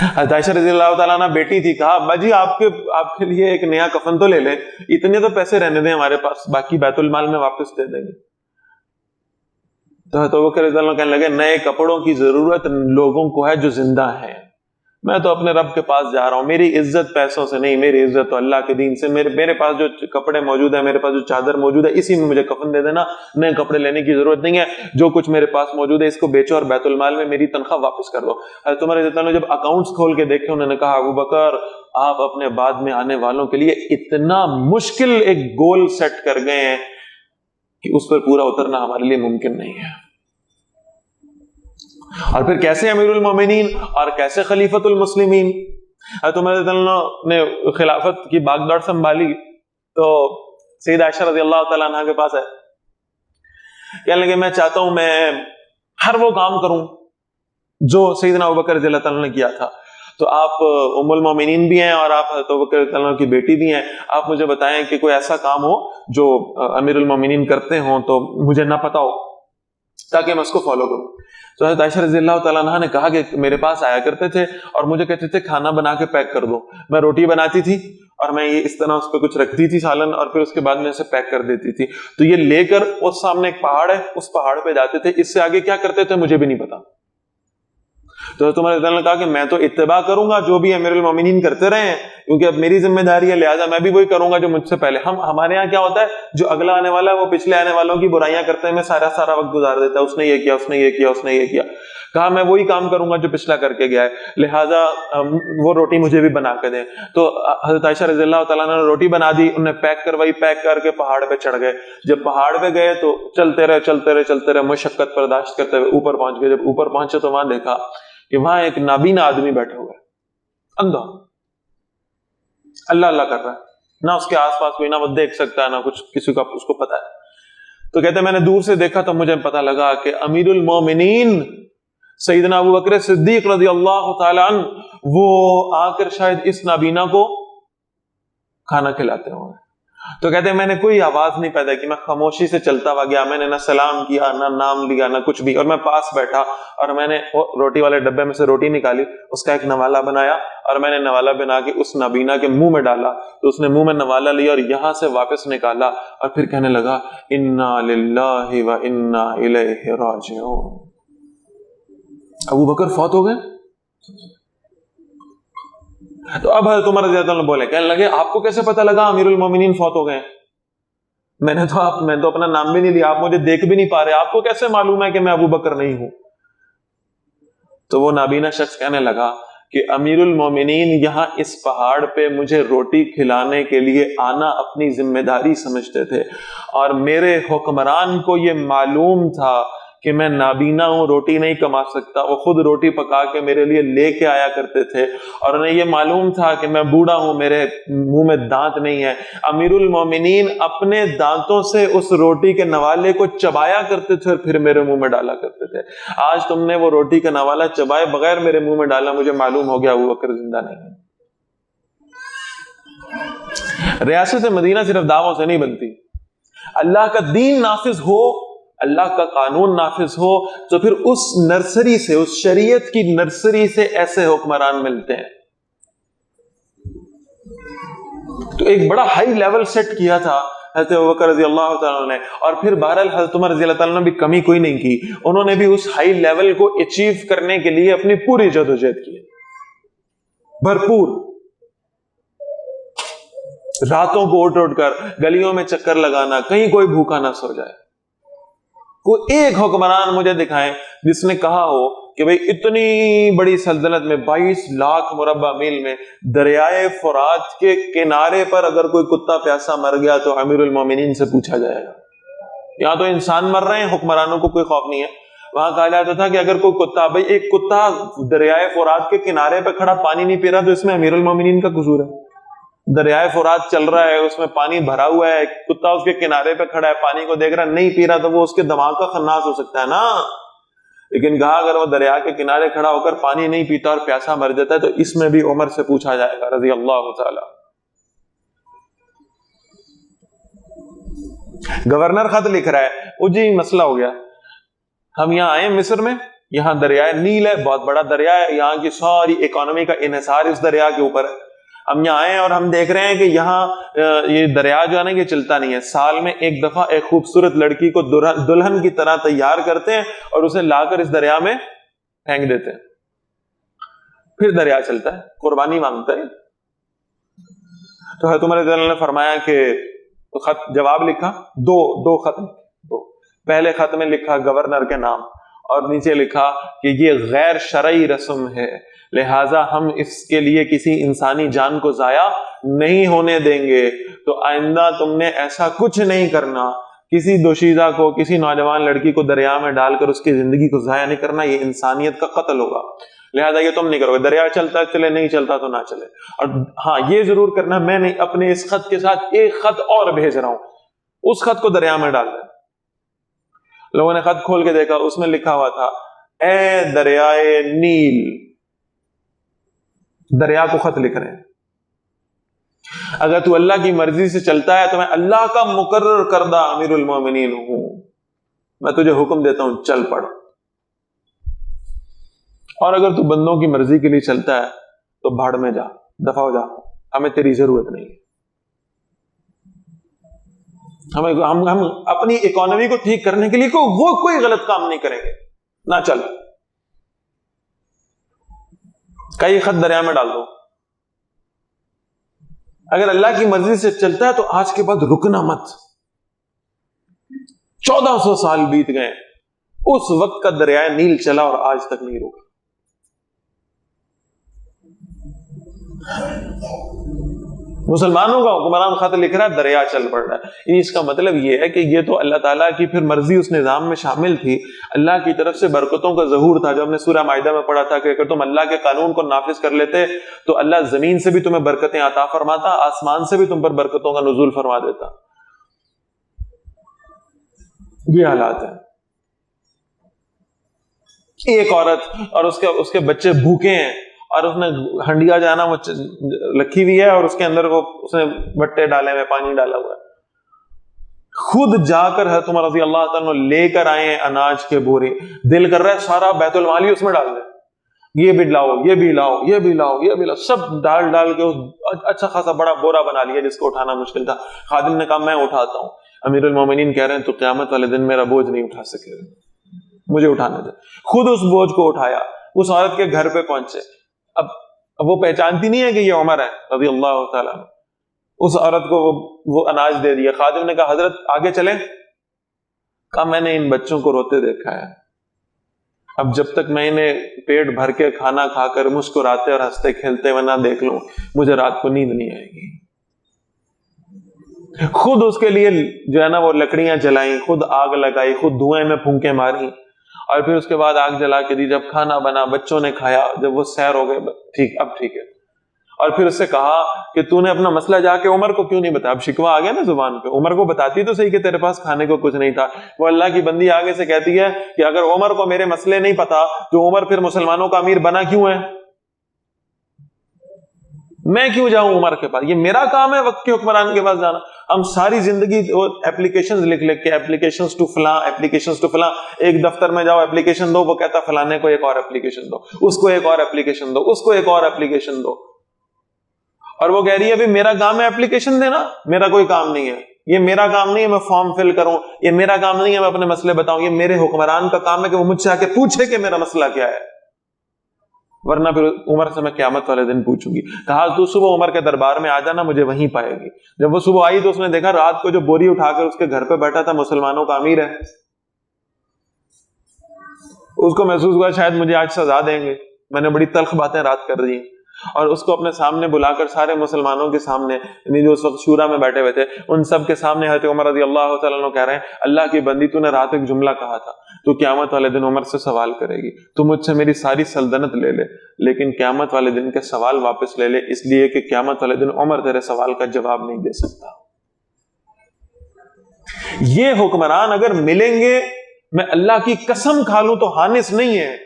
حضرت عائشہ رضی اللہ تعالیٰ عنہ بیٹی تھی، کہا ابا جی آپ کے لیے ایک نیا کفن تو لے لیں، اتنے تو پیسے رہنے دیں ہمارے پاس، باقی بیت المال میں واپس دے دیں گے. تو ابو بکر رضی اللہ عنہ کہنے لگے نئے کپڑوں کی ضرورت لوگوں کو ہے جو زندہ ہیں، میں تو اپنے رب کے پاس جا رہا ہوں، میری عزت پیسوں سے نہیں، میری عزت تو اللہ کے دین سے. میرے پاس جو کپڑے موجود ہیں، میرے پاس جو چادر موجود ہے، اسی میں مجھے کفن دے دینا، نئے کپڑے لینے کی ضرورت نہیں ہے. جو کچھ میرے پاس موجود ہے اس کو بیچو اور بیت المال میں میری تنخواہ واپس کر دو. حضرت عمر رضی اللہ عنہ جب اکاؤنٹس کھول کے دیکھے انہوں نے کہا ابو بکر آپ اپنے بعد میں آنے والوں کے لیے اتنا مشکل ایک گول سیٹ کر گئے ہیں کہ اس پر پورا اترنا ہمارے لیے ممکن نہیں ہے. اور پھر کیسے امیر المومنین اور کیسے خلیفۃ المسلمین. حضرت عمر رضی اللہ عنہ نے خلافت کی باغ سنبھالی تو سیدہ عائشہ رضی اللہ تعالیٰ عنہ کے پاس ہے، کہنے لگے میں چاہتا ہوں میں ہر وہ کام کروں جو سیدنا ابوبکر رضی اللہ تعالیٰ نے کیا تھا. تو آپ ام المومنین بھی ہیں اور آپ حضرت ابوبکر رضی اللہ عنہ کی بیٹی بھی ہیں، آپ مجھے بتائیں کہ کوئی ایسا کام ہو جو امیر المومنین کرتے ہوں تو مجھے نہ پتا ہو تاکہ میں اس کو فالو کروں. تو حضرت عائشہ رضی اللہ تعالیٰ عنہ نے کہا کہ میرے پاس آیا کرتے تھے اور مجھے کہتے تھے کھانا بنا کے پیک کر دو. میں روٹی بناتی تھی اور میں یہ اس طرح اس پہ کچھ رکھتی تھی سالن، اور پھر اس کے بعد میں اسے پیک کر دیتی تھی. تو یہ لے کر اس سامنے ایک پہاڑ ہے، اس پہاڑ پہ جاتے تھے، اس سے آگے کیا کرتے تھے مجھے بھی نہیں پتا. تو تمہارے رضی اللہ نے کہا کہ میں تو اتباع کروں گا جو بھی امیر المومنین کرتے رہے ہیں، کیونکہ اب میری ذمہ داری ہے، لہٰذا میں بھی وہی کروں گا جو مجھ سے پہلے. ہمارے یہاں کیا ہوتا ہے، جو اگلا آنے والا ہے وہ پچھلے آنے والوں کی برائیاں کرتے میں سارا وقت گزار دیتا ہے، اس نے یہ کیا، اس نے یہ کیا، اس نے یہ کیا. کہا میں وہی کام کروں گا جو پچھلا کر کے گیا ہے، لہٰذا وہ روٹی مجھے بھی بنا کے دیں. تو حضرت عائشہ رضی اللہ تعالیٰ نے روٹی بنا دی، انہیں پیک کروائی، پیک کر کے پہاڑ پہ چڑھ گئے. جب پہاڑ پہ گئے تو چلتے رہے مشقت برداشت کرتے ہوئے اوپر پہنچ گئے. جب اوپر پہنچے تو وہاں دیکھا کہ وہاں ایک نابینا آدمی بیٹھا ہوا ہے، اندھا، اللہ کر رہا ہے، نہ اس کے آس پاس کوئی، نہ وہ دیکھ سکتا ہے، نہ کچھ کسی کا اس کو پتا ہے. تو کہتے ہیں میں نے دور سے دیکھا تو مجھے پتا لگا کہ امیر المومنین سیدنا ابو بکر صدیق رضی اللہ تعالی عنہ وہ آ کر شاید اس نابینا کو کھانا کھلاتے ہوں. تو کہتے ہیں میں نے کوئی آواز نہیں پیدا کی، میں خاموشی سے چلتا ہوا گیا، میں نے نہ سلام کیا، نہ نام لیا، نہ کچھ بھی، اور میں پاس بیٹھا اور میں نے روٹی والے ڈبے میں سے روٹی نکالی، اس کا ایک نوالا بنایا اور میں نے نوالا بنا کے اس نابینا کے منہ میں ڈالا. تو اس نے منہ میں نوالا لیا اور یہاں سے واپس نکالا اور پھر کہنے لگا انا للہ و انا الیہ راجعون. ابو بکر فوت ہو گئے. تو اب حضرت عمر رضی اللہ عنہ بولے، کہنے لگے آپ کو کیسے پتا لگا امیر المومنین فوت ہو گئے؟ میں تو اپنا نام بھی نہیں لیا، آپ مجھے دیکھ بھی نہیں پا رہے، آپ کو کیسے معلوم ہے کہ میں ابو بکر نہیں ہوں؟ تو وہ نابینا شخص کہنے لگا کہ امیر المومنین یہاں اس پہاڑ پہ مجھے روٹی کھلانے کے لیے آنا اپنی ذمہ داری سمجھتے تھے، اور میرے حکمران کو یہ معلوم تھا کہ میں نابینا ہوں، روٹی نہیں کما سکتا، وہ خود روٹی پکا کے میرے لیے لے کے آیا کرتے تھے، اور انہیں یہ معلوم تھا کہ میں بوڑھا ہوں، میرے منہ میں دانت نہیں ہے۔ امیر المومنین اپنے دانتوں سے اس روٹی کے نوالے کو چبایا کرتے تھے اور پھر میرے منہ میں ڈالا کرتے تھے۔ آج تم نے وہ روٹی کا نوالا چبائے بغیر میرے منہ میں ڈالا، مجھے معلوم ہو گیا ابو بکر زندہ نہیں ہے۔ ریاست مدینہ صرف دعووں سے نہیں بنتی، اللہ کا دین نافذ ہو، اللہ کا قانون نافذ ہو، تو پھر اس نرسری سے، اس شریعت کی نرسری سے ایسے حکمران ملتے ہیں۔ تو ایک بڑا ہائی لیول سیٹ کیا تھا حضرت ابوبکر رضی اللہ تعالیٰ نے، اور پھر بہرحال حضرت عمر رضی اللہ تعالیٰ نے بھی کمی کوئی نہیں کی، انہوں نے بھی اس ہائی لیول کو اچیو کرنے کے لیے اپنی پوری جدوجہد کی، بھرپور، راتوں کو اٹھ کر گلیوں میں چکر لگانا، کہیں کوئی بھوکا نہ سو جائے۔ کوئی ایک حکمران مجھے دکھائیں جس نے کہا ہو کہ بھئی اتنی بڑی سلطنت میں 22 لاکھ مربع میل میں دریائے فرات کے کنارے پر اگر کوئی کتا پیاسا مر گیا تو امیر المومنین سے پوچھا جائے گا۔ یہاں تو انسان مر رہے ہیں، حکمرانوں کو کوئی خوف نہیں ہے۔ وہاں کہا جاتا تھا کہ اگر کوئی کتا، بھئی ایک کتا دریائے فرات کے کنارے پہ کھڑا پانی نہیں پی رہا تو اس میں امیر المومنین کا قصور ہے؟ دریائے فرات چل رہا ہے، اس میں پانی بھرا ہوا ہے، کتا اس کے کنارے پہ کھڑا ہے، پانی کو دیکھ رہا نہیں پی رہا، تو وہ اس کے دماغ کا خناس ہو سکتا ہے نا۔ لیکن کہا اگر وہ دریا کے کنارے کھڑا ہو کر پانی نہیں پیتا اور پیاسا مر جاتا ہے تو اس میں بھی عمر سے پوچھا جائے گا رضی اللہ تعالی۔ گورنر خط لکھ رہا ہے، وہ جی مسئلہ ہو گیا، ہم یہاں آئے مصر میں، یہاں دریائے نیل ہے، بہت بڑا دریا ہے، یہاں کی ساری اکانومی کا انحصار اس دریا کے اوپر ہے۔ ہم یہاں آئے اور ہم دیکھ رہے ہیں کہ یہاں یہ دریا جو ہے نا یہ چلتا نہیں ہے، سال میں ایک دفعہ ایک خوبصورت لڑکی کو دلہن کی طرح تیار کرتے ہیں اور اسے لا کر اس دریا میں پھینک دیتے ہیں، پھر دریا چلتا ہے، قربانی مانگتا ہے۔ تو حضرت عمر رضی اللہ عنہ نے فرمایا کہ خط جواب لکھا، دو خط، پہلے خط میں لکھا گورنر کے نام اور نیچے لکھا کہ یہ غیر شرعی رسم ہے، لہٰذا ہم اس کے لیے کسی انسانی جان کو ضائع نہیں ہونے دیں گے، تو آئندہ تم نے ایسا کچھ نہیں کرنا، کسی دوشیزہ کو، کسی نوجوان لڑکی کو دریا میں ڈال کر اس کی زندگی کو ضائع نہیں کرنا، یہ انسانیت کا قتل ہوگا، لہذا یہ تم نہیں کرو گے، دریا چلتا چلے، نہیں چلتا تو نہ چلے۔ اور ہاں یہ ضرور کرنا، میں نے اپنے اس خط کے ساتھ ایک خط اور بھیج رہا ہوں، اس خط کو دریا میں ڈال دیں۔ لوگوں نے خط کھول کے دیکھا، اس میں لکھا ہوا تھا، اے دریائے نیل، دریا کو خط لکھ رہے ہیں، اگر تو اللہ کی مرضی سے چلتا ہے تو میں اللہ کا مقرر کردہ امیر المومنین ہوں، میں تجھے حکم دیتا ہوں چل پڑ، اور اگر تو بندوں کی مرضی کے لیے چلتا ہے تو بھاڑ میں جا، دفع ہو جا، ہمیں تیری ضرورت نہیں، ہم اپنی اکانومی کو ٹھیک کرنے کے لیے کوئی غلط کام نہیں کریں گے، نہ چل، کئی خط دریا میں ڈال دو۔ اگر اللہ کی مرضی سے چلتا ہے تو آج کے بعد رکنا مت۔ 1400 سال بیت گئے، اس وقت کا دریائے نیل چلا اور آج تک نہیں رکا۔ مسلمانوں کا حکمران خط لکھ رہا ہے، دریا چل پڑ رہا ہے۔ اس کا مطلب یہ ہے کہ یہ تو اللہ تعالیٰ کی پھر مرضی اس نظام میں شامل تھی، اللہ کی طرف سے برکتوں کا ظہور تھا۔ جو ہم نے سورہ مائدہ میں پڑھا تھا کہ اگر تم اللہ کے قانون کو نافذ کر لیتے تو اللہ زمین سے بھی تمہیں برکتیں عطا فرماتا، آسمان سے بھی تم پر برکتوں کا نزول فرما دیتا۔ یہ حالات ہیں، ایک عورت اور اس کے بچے بھوکے ہیں اور اس نے ہنڈیا جانا وہ رکھی ہوئی ہے اور اس کے اندر وہ اس نے بٹے ڈالے ہوئے، پانی ڈالا ہوا ہے، خود جا کر حضرت عمر رضی اللہ تعالیٰ لے کر آئے ہیں اناج کے بورے، دل کر رہا ہے سارا بیت المال ہی اس میں ڈال دیں، یہ بھی لاؤ، یہ بھی لاؤ، یہ بھی لاؤ، یہ بھی لاؤ، سب ڈال کے اچھا خاصا بڑا بورا بنا لیا جس کو اٹھانا مشکل تھا۔ خادم نے کہا میں اٹھاتا ہوں۔ امیر المومنین کہہ رہے ہیں تو قیامت والے دن میرا بوجھ نہیں اٹھا سکے، مجھے اٹھانے دے۔ خود اس بوجھ کو اٹھایا، اس عورت کے گھر پہ پہنچے، اب وہ پہچانتی نہیں ہے کہ یہ عمر ہے رضی اللہ تعالیٰ، اس عورت کو وہ اناج دے دیا۔ خادم نے کہا حضرت آگے چلیں، کہا میں نے ان بچوں کو روتے دیکھا ہے اب جب تک میں انہیں پیٹ بھر کے کھانا کھا کر مسکراتے اور ہنستے کھیلتے ہوئے نہ دیکھ لوں مجھے رات کو نیند نہیں آئے گی. خود اس کے لیے جو ہے نا وہ لکڑیاں جلائیں, خود آگ لگائی, خود دھوئیں میں پھونکیں ماری, اور پھر اس کے بعد آگ جلا کے دی. جب کھانا بنا, بچوں نے کھایا, جب وہ سیر ہو گئے, ٹھیک اب ٹھیک ہے. اور پھر اس سے کہا کہ تو نے اپنا مسئلہ جا کے عمر کو کیوں نہیں بتایا؟ اب شکوہ آ گیا نا زبان پہ. عمر کو بتاتی تو صحیح کہ تیرے پاس کھانے کو کچھ نہیں تھا. وہ اللہ کی بندی آگے سے کہتی ہے کہ اگر عمر کو میرے مسئلے نہیں پتا تو عمر پھر مسلمانوں کا امیر بنا کیوں ہے؟ میں کیوں جاؤں عمر کے پاس؟ یہ میرا کام ہے وقت کے حکمران کے پاس جانا. ہم ساری زندگی اپلیکیشنز لکھ کے اپلیکیشنز ٹو فلاں, اپلیکیشنز ٹو فلاں. ایک دفتر میں جاؤ اپلیکیشن دو, وہ کہتا فلانے کو ایک اور اپلیکیشن دو, اس کو ایک اور اپلیکیشن دو, اس کو ایک اور اپلیکیشن دو. اور وہ کہہ رہی ہے ابھی میرا کام ہے اپلیکیشن دینا, میرا کوئی کام نہیں ہے. یہ میرا کام نہیں ہے میں فارم فل کروں, یہ میرا کام نہیں ہے میں اپنے مسئلے بتاؤں. یہ میرے حکمران کا کام ہے کہ وہ مجھ سے آ کے پوچھے کہ میرا مسئلہ کیا ہے, ورنہ پھر عمر سے میں قیامت والے دن پوچھوں گی. کہا تو صبح عمر کے دربار میں آ جانا, مجھے وہیں پائے گی. جب وہ صبح آئی تو اس نے دیکھا رات کو جو بوری اٹھا کر اس کے گھر پہ بیٹھا تھا مسلمانوں کا امیر ہے. اس کو محسوس ہوا شاید مجھے آج سزا دیں گے, میں نے بڑی تلخ باتیں رات کر دی. اور اس کو اپنے سامنے بلا کر سارے مسلمانوں کے سامنے, یعنی جو اس وقت شورا میں بیٹھے ہوئے تھے, ان سب کے سامنے حضرت عمر رضی اللہ تعالیٰ عنہ کہہ رہے ہیں اللہ کی بندی تو نے رات ایک جملہ کہا تھا, تو قیامت والے دن عمر سے سوال کرے گی, تو مجھ سے میری ساری سلطنت لے لے, لیکن قیامت والے دن کے سوال واپس لے لے, اس لیے کہ قیامت والے دن عمر تیرے سوال کا جواب نہیں دے سکتا. یہ حکمران اگر ملیں گے, میں اللہ کی قسم کھا لوں تو ہانس نہیں ہے,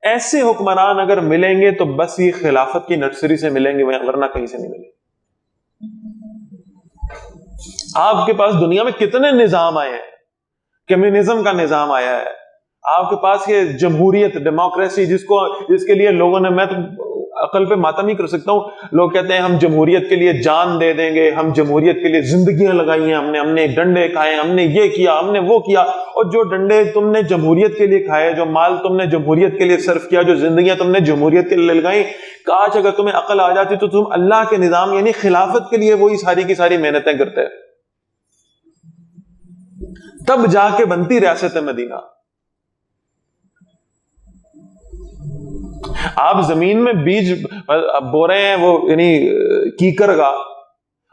ایسے حکمران اگر ملیں گے تو بس یہ خلافت کی نرسری سے ملیں گے, ورنہ کہیں سے نہیں ملیں. آپ کے پاس دنیا میں کتنے نظام آئے ہیں, کمیونزم کا نظام آیا ہے, آپ کے پاس یہ جمہوریت, ڈیموکریسی, جس کے لیے لوگوں نے, میں تو عقل پہ ماتم نہیں کر سکتا ہوں, لوگ کہتے ہیں ہم جمہوریت کے لیے جان دے دیں گے, ہم جمہوریت کے لیے زندگیاں لگائی ہیں, ہم نے ڈنڈے کھائے, ہم نے یہ کیا, ہم نے وہ کیا. اور جو ڈنڈے تم نے جمہوریت کے لیے کھائے, جو مال تم نے جمہوریت کے لیے صرف کیا, جو زندگیاں تم نے جمہوریت کے لیے لگائیں, کاش اگر تمہیں عقل آ جاتی تو تم اللہ کے نظام یعنی خلافت کے لیے وہی ساری کی ساری محنتیں کرتے, تب جا کے بنتی ریاست مدینہ. آپ زمین میں بیج بو رہے ہیں, وہ یعنی کیکر کا,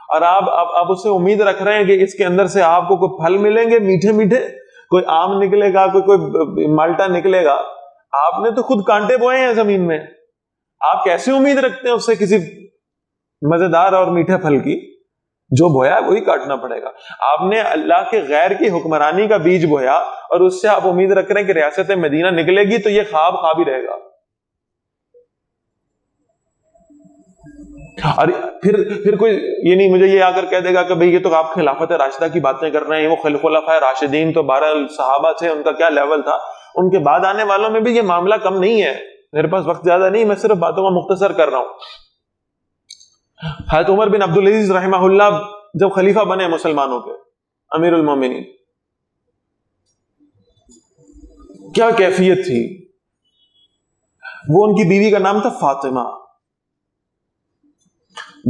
اور آپ اس سے امید رکھ رہے ہیں کہ اس کے اندر سے آپ کو کوئی پھل ملیں گے میٹھے میٹھے, کوئی آم نکلے گا, کوئی مالٹا نکلے گا. آپ نے تو خود کانٹے بوئے ہیں زمین میں, آپ کیسے امید رکھتے ہیں اس سے کسی مزیدار اور میٹھے پھل کی؟ جو بویا وہی کاٹنا پڑے گا. آپ نے اللہ کے غیر کی حکمرانی کا بیج بویا اور اس سے آپ امید رکھ رہے ہیں کہ ریاست مدینہ نکلے گی, تو یہ خواب ہی رہے گا. اور پھر کوئی یہ نہیں مجھے یہ آ کر کہہ دے گا کہ بھئی یہ تو آپ خلافت راشدہ کی باتیں کر رہے ہیں, وہ خلفاء راشدین تو 12 صحابہ تھے, ان کا کیا لیول تھا, ان کے بعد آنے والوں میں بھی یہ معاملہ کم نہیں ہے. میرے پاس وقت زیادہ نہیں, میں صرف باتوں کو مختصر کر رہا ہوں. حضرت عمر بن عبدالعزیز رحمہ اللہ جب خلیفہ بنے مسلمانوں کے, امیر المومنین, کیا کیفیت تھی. وہ ان کی بیوی کا نام تھا فاطمہ,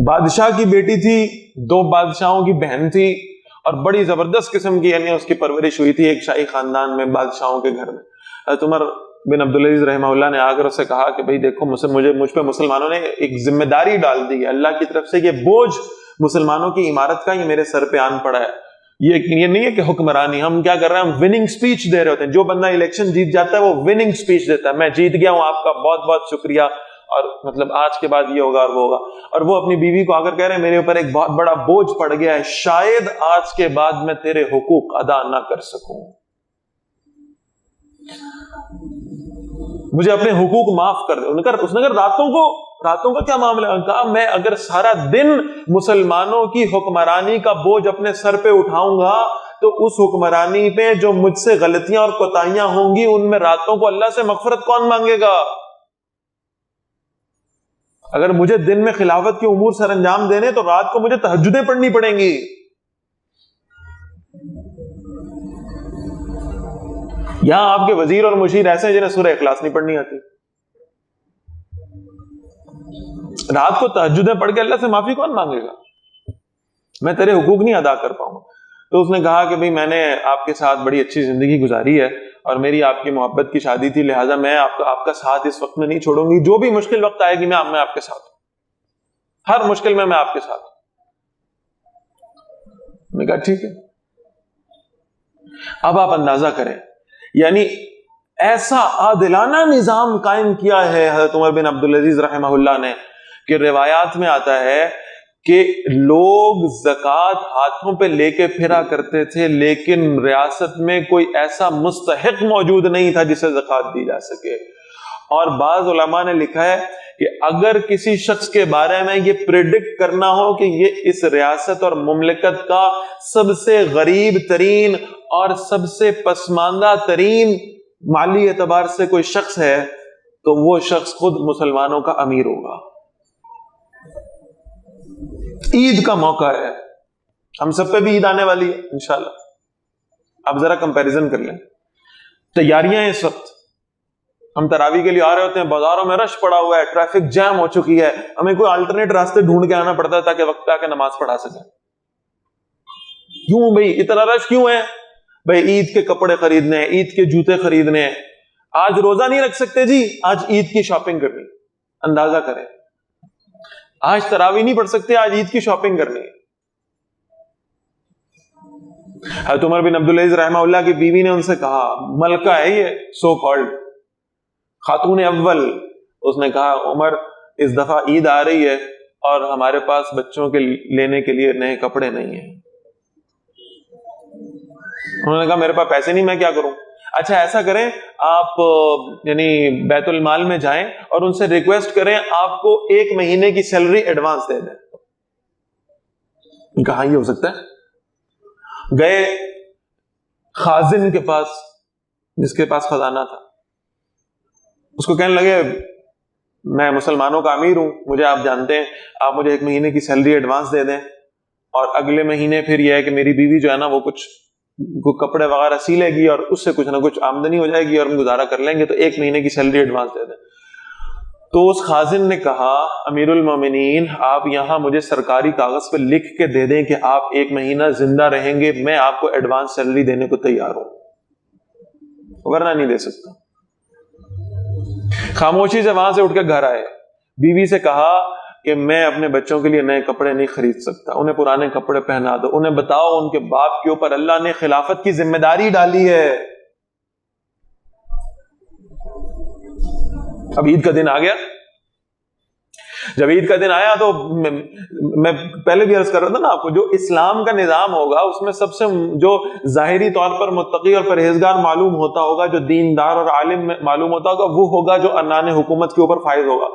بادشاہ کی بیٹی تھی, 2 بادشاہوں کی بہن تھی, اور بڑی زبردست قسم کی یعنی اس کی پرورش ہوئی تھی ایک شاہی خاندان میں, بادشاہوں کے گھر میں. حضرت عمر بن عبدالعزیز رحمہ اللہ نے آ کر اسے کہا کہ بھئی دیکھو مجھ پہ مسلمانوں نے ایک ذمہ داری ڈال دی ہے اللہ کی طرف سے, یہ بوجھ مسلمانوں کی عمارت کا یہ میرے سر پہ آن پڑا ہے. یہ نہیں ہے کہ حکمرانی, ہم کیا کر رہے ہیں, ہم وننگ سپیچ دے رہے ہوتے ہیں. جو بندہ الیکشن جیت جاتا ہے وہ وننگ سپیچ دیتا ہے, میں جیت گیا ہوں, آپ کا بہت بہت شکریہ, اور مطلب آج کے بعد یہ ہوگا اور وہ ہوگا. اور وہ اپنی بیوی کو آ کر کہہ رہے ہیں میرے اوپر ایک بہت بڑا بوجھ پڑ گیا ہے, شاید آج کے بعد میں تیرے حقوق ادا نہ کر سکوں, مجھے اپنے حقوق معاف کر دے. اس نے کہا راتوں کا کیا معاملہ ہے؟ کہا میں اگر سارا دن مسلمانوں کی حکمرانی کا بوجھ اپنے سر پہ اٹھاؤں گا تو اس حکمرانی پہ جو مجھ سے غلطیاں اور کوتاہیاں ہوں گی ان میں راتوں کو اللہ سے مغفرت کون مانگے گا؟ اگر مجھے دن میں خلافت کے امور سر انجام دینے تو رات کو مجھے تہجدیں پڑھنی پڑیں گی. یہاں آپ کے وزیر اور مشیر ایسے ہیں جنہیں سورہ اخلاص نہیں پڑھنی آتی, رات کو تہجدیں پڑھ کے اللہ سے معافی کون مانگے گا؟ میں تیرے حقوق نہیں ادا کر پاؤں. تو اس نے کہا کہ بھئی میں نے آپ کے ساتھ بڑی اچھی زندگی گزاری ہے اور میری آپ کی محبت کی شادی تھی، لہٰذا میں آپ کا ساتھ اس وقت میں نہیں چھوڑوں گی، جو بھی مشکل وقت آئے گی میں آپ کے ساتھ ہوں، ہر مشکل میں آپ کے ساتھ ہوں۔ میں نے کہا ٹھیک ہے۔ اب آپ اندازہ کریں، یعنی ایسا عادلانہ نظام قائم کیا ہے حضرت عمر بن عبدالعزیز رحمہ اللہ نے کہ روایات میں آتا ہے کہ لوگ زکوٰۃ ہاتھوں پہ لے کے پھرا کرتے تھے، لیکن ریاست میں کوئی ایسا مستحق موجود نہیں تھا جسے زکوٰۃ دی جا سکے۔ اور بعض علماء نے لکھا ہے کہ اگر کسی شخص کے بارے میں یہ پریڈکٹ کرنا ہو کہ یہ اس ریاست اور مملکت کا سب سے غریب ترین اور سب سے پسماندہ ترین مالی اعتبار سے کوئی شخص ہے تو وہ شخص خود مسلمانوں کا امیر ہوگا۔ عید کا موقع ہے، ہم سب پہ بھی عید آنے والی ہے انشاءاللہ۔ اب ذرا کمپیریزن کر لیں، تیاریاں اس وقت ہم تراویح کے لیے آ رہے ہوتے ہیں، بازاروں میں رش پڑا ہوا ہے، ٹریفک جام ہو چکی ہے، ہمیں کوئی الٹرنیٹ راستے ڈھونڈ کے آنا پڑتا ہے تاکہ وقت پہ آ کے نماز پڑھا سکیں۔ کیوں بھائی اتنا رش کیوں ہے؟ بھائی عید کے کپڑے خریدنے ہیں، عید کے جوتے خریدنے ہیں، آج روزہ نہیں رکھ سکتے جی، آج عید کی شاپنگ کرنی، اندازہ کریں، آج تراویح نہیں پڑھ سکتے، آج عید کی شاپنگ کرنی ہے۔ حضرت عمر بن عبدالعزیز رحمہ اللہ کی بیوی نے ان سے کہا، ملکہ ہے یہ سو کالڈ خاتون اول، اس نے کہا عمر اس دفعہ عید آ رہی ہے اور ہمارے پاس بچوں کے لینے کے لیے نئے کپڑے نہیں ہیں۔ انہوں نے کہا میرے پاس پیسے نہیں، میں کیا کروں؟ اچھا ایسا کریں، آپ یعنی بیت المال میں جائیں اور ان سے ریکویسٹ کریں آپ کو 1 مہینے کی سیلری ایڈوانس دے دیں۔ کہاں یہ ہو سکتا ہے؟ گئے خازن کے پاس، جس کے پاس خزانہ تھا، اس کو کہنے لگے میں مسلمانوں کا امیر ہوں، مجھے آپ جانتے ہیں، آپ مجھے 1 مہینے کی سیلری ایڈوانس دے دیں، اور اگلے مہینے پھر یہ ہے کہ میری بیوی جو ہے نا وہ کچھ کپڑے وغیرہ سی لے گی اور اس سے کچھ نہ کچھ آمدنی ہو جائے گی اور ہم گزارا کر لیں گے، تو 1 مہینے کی سیلری ایڈوانس دے دیں۔ تو اس خازن نے کہا امیر المومنین آپ یہاں مجھے سرکاری کاغذ پہ لکھ کے دے دیں کہ آپ 1 مہینہ زندہ رہیں گے، میں آپ کو ایڈوانس سیلری دینے کو تیار ہوں، ورنہ نہیں دے سکتا۔ خاموشی سے وہاں سے اٹھ کے گھر آئے، بیوی سے کہا کہ میں اپنے بچوں کے لیے نئے کپڑے نہیں خرید سکتا، انہیں پرانے کپڑے پہنا دو، انہیں بتاؤ ان کے باپ کے اوپر اللہ نے خلافت کی ذمہ داری ڈالی ہے۔ اب عید کا دن آ گیا، جب عید کا دن آیا تو میں پہلے بھی عرض کر رہا تھا نا آپ کو، جو اسلام کا نظام ہوگا اس میں سب سے جو ظاہری طور پر متقی اور پرہیزگار معلوم ہوتا ہوگا، جو دیندار اور عالم معلوم ہوتا ہوگا، وہ ہوگا جو عنان حکومت کے اوپر فائز ہوگا۔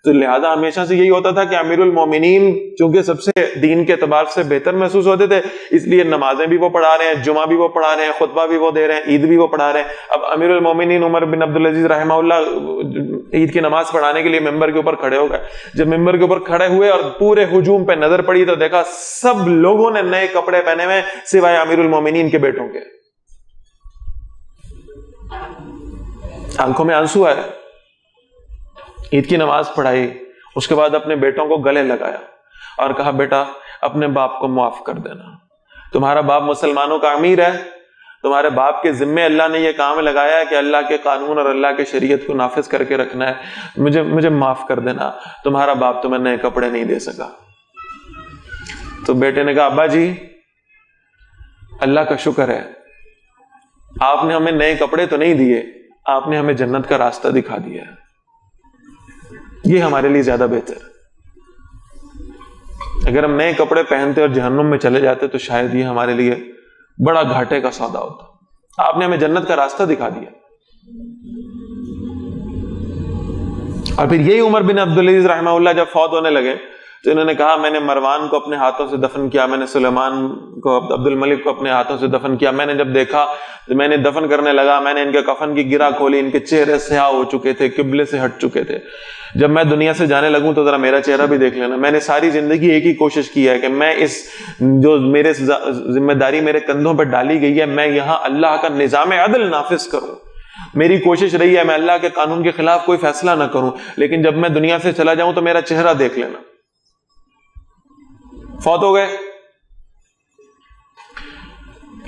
تو لہذا ہمیشہ سے یہی ہوتا تھا کہ امیر المومنین چونکہ سب سے دین کے اعتبار سے بہتر محسوس ہوتے تھے، اس لیے نمازیں بھی وہ پڑھا رہے ہیں، جمعہ بھی وہ پڑھا رہے ہیں، خطبہ بھی وہ دے رہے ہیں، عید بھی وہ پڑھا رہے ہیں۔ اب امیر المومنین عمر بن عبدالعزیز رحمہ اللہ عید کی نماز پڑھانے کے لیے ممبر کے اوپر کھڑے ہو گئے۔ جب ممبر کے اوپر کھڑے ہوئے اور پورے ہجوم پہ نظر پڑی تو دیکھا سب لوگوں نے نئے کپڑے پہنے ہوئے سوائے امیر المومنین کے بیٹوں کے۔ آنکھوں میں آنسو آئے، عید کی نماز پڑھائی، اس کے بعد اپنے بیٹوں کو گلے لگایا اور کہا بیٹا اپنے باپ کو معاف کر دینا، تمہارا باپ مسلمانوں کا امیر ہے، تمہارے باپ کے ذمے اللہ نے یہ کام لگایا ہے کہ اللہ کے قانون اور اللہ کے شریعت کو نافذ کر کے رکھنا ہے، مجھے معاف کر دینا، تمہارا باپ تمہیں نئے کپڑے نہیں دے سکا۔ تو بیٹے نے کہا ابا جی اللہ کا شکر ہے، آپ نے ہمیں نئے کپڑے تو نہیں دیے، آپ نے ہمیں جنت کا راستہ دکھا دیا ہے، یہ ہمارے لیے زیادہ بہتر۔ اگر ہم نئے کپڑے پہنتے اور جہنم میں چلے جاتے تو شاید یہ ہمارے لیے بڑا گھاٹے کا سودا ہوتا، آپ نے ہمیں جنت کا راستہ دکھا دیا۔ اور پھر یہی عمر بن عبدالعزیز رحمہ اللہ جب فوت ہونے لگے تو انہوں نے کہا میں نے مروان کو اپنے ہاتھوں سے دفن کیا، میں نے سلیمان کو عبد الملک کو اپنے ہاتھوں سے دفن کیا، میں نے جب دیکھا تو میں نے دفن کرنے لگا، میں نے ان کے کفن کی گرہ کھولی، ان کے چہرے سیاہ ہو چکے تھے، قبلے سے ہٹ چکے تھے۔ جب میں دنیا سے جانے لگوں تو ذرا میرا چہرہ بھی دیکھ لینا۔ میں نے ساری زندگی ایک ہی کوشش کی ہے کہ میں اس جو میرے ذمہ داری میرے کندھوں پہ ڈالی گئی ہے، میں یہاں اللہ کا نظام عدل نافذ کروں۔ میری کوشش رہی ہے میں اللہ کے قانون کے خلاف کوئی فیصلہ نہ کروں، لیکن جب میں دنیا سے چلا جاؤں تو میرا چہرہ دیکھ لینا۔ فوت ہو گئے،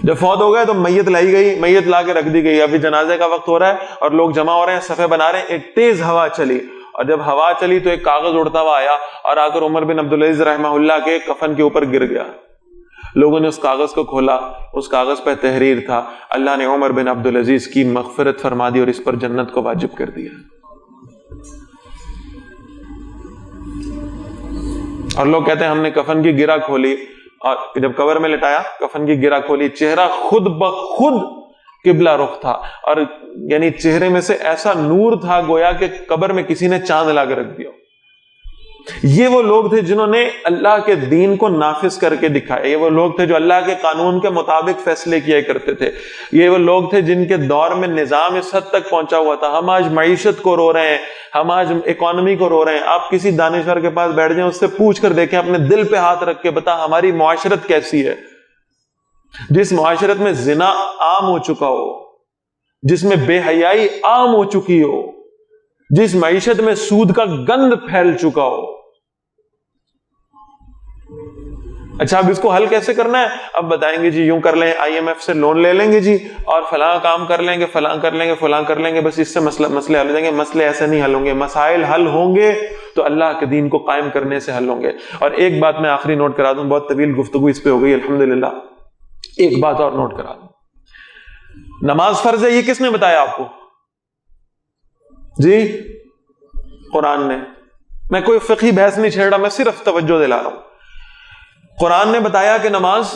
جب فوت ہو گئے تو میت لائی گئی، میت لا کے رکھ دی گئی، ابھی جنازے کا وقت ہو رہا ہے اور لوگ جمع ہو رہے ہیں، صفے بنا رہے ہیں، ایک تیز ہوا چلی، اور جب ہوا چلی تو ایک کاغذ اڑتا ہوا آیا اور آ کر عمر بن عبدالعزیز رحمہ اللہ کے کفن کے اوپر گر گیا۔ لوگوں نے اس کاغذ کو کھولا، اس کاغذ پہ تحریر تھا، اللہ نے عمر بن عبدالعزیز کی مغفرت فرما دی اور اس پر جنت کو واجب کر دیا۔ اور لوگ کہتے ہیں ہم نے کفن کی گرہ کھولی، اور جب قبر میں لٹایا کفن کی گرہ کھولی، چہرہ خود بخود قبلہ رخ تھا، اور یعنی چہرے میں سے ایسا نور تھا گویا کہ قبر میں کسی نے چاند لا کے رکھ دیا۔ یہ وہ لوگ تھے جنہوں نے اللہ کے دین کو نافذ کر کے دکھایا، یہ وہ لوگ تھے جو اللہ کے قانون کے مطابق فیصلے کیا کرتے تھے، یہ وہ لوگ تھے جن کے دور میں نظام اس حد تک پہنچا ہوا تھا۔ ہم آج معیشت کو رو رہے ہیں، ہم آج اکانومی کو رو رہے ہیں، آپ کسی دانشور کے پاس بیٹھ جائیں، اس سے پوچھ کر دیکھیں، اپنے دل پہ ہاتھ رکھ کے بتا ہماری معاشرت کیسی ہے؟ جس معاشرت میں زنا عام ہو چکا ہو، جس میں بے حیائی عام ہو چکی ہو، جس معیشت میں سود کا گند پھیل چکا ہو۔ اچھا اب اس کو حل کیسے کرنا ہے؟ اب بتائیں گے جی یوں کر لیں، آئی ایم ایف سے لون لے لیں گے جی، اور فلاں کام کر لیں گے، فلاں کر لیں گے، فلاں کر لیں گے، بس اس سے مسئلے حل ہو جائیں گے۔ مسئلے ایسے نہیں حل ہوں گے، مسائل حل ہوں گے تو اللہ کے دین کو قائم کرنے سے حل ہوں گے۔ اور ایک بات میں آخری نوٹ کرا دوں، بہت طویل گفتگو اس پہ ہو گئی الحمدللہ، ایک بات اور نوٹ کرا دوں، نماز فرض ہے یہ کس نے بتایا آپ کو؟ جی قرآن نے۔ میں کوئی فقہی بحث نہیں چھیڑ رہا، میں صرف توجہ دلا رہا ہوں۔ قرآن نے بتایا کہ نماز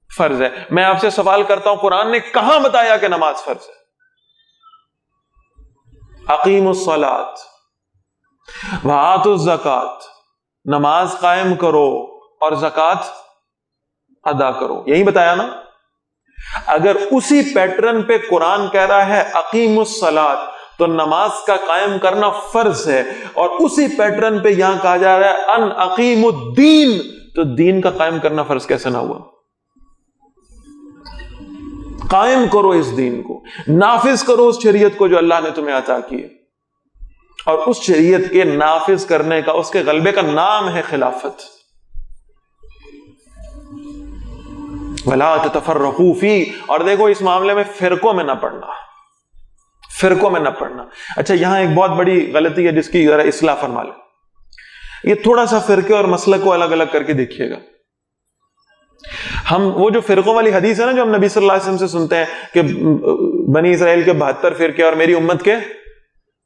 فرض ہے۔ میں آپ سے سوال کرتا ہوں، قرآن نے کہاں بتایا کہ نماز فرض ہے؟ اقیموا الصلاۃ وآتوا الزکات، نماز قائم کرو اور زکات ادا کرو، یہی بتایا نا؟ اگر اسی پیٹرن پہ قرآن کہہ رہا ہے اقیموا الصلاۃ تو نماز کا قائم کرنا فرض ہے، اور اسی پیٹرن پہ یہاں کہا جا رہا ہے ان اقیموا الدین، تو دین کا قائم کرنا فرض کیسے نہ ہوا؟ قائم کرو اس دین کو، نافذ کرو اس شریعت کو جو اللہ نے تمہیں عطا کی ہے، اور اس شریعت کے نافذ کرنے کا، اس کے غلبے کا نام ہے خلافت۔ وَلَا تَتَفَرَّقُوا فِيهِ، اور دیکھو اس معاملے میں فرقوں میں نہ پڑنا، فرقوں میں نہ پڑنا۔ اچھا یہاں ایک بہت بڑی غلطی ہے جس کی ذرا اصلاح فرما لیں، یہ تھوڑا سا فرقے اور مسلک کو الگ الگ کر کے دیکھیے گا۔ ہم وہ جو فرقوں والی حدیث ہے نا جو ہم نبی صلی اللہ علیہ وسلم سے سنتے ہیں کہ بنی اسرائیل کے 72 فرقے اور میری امت کے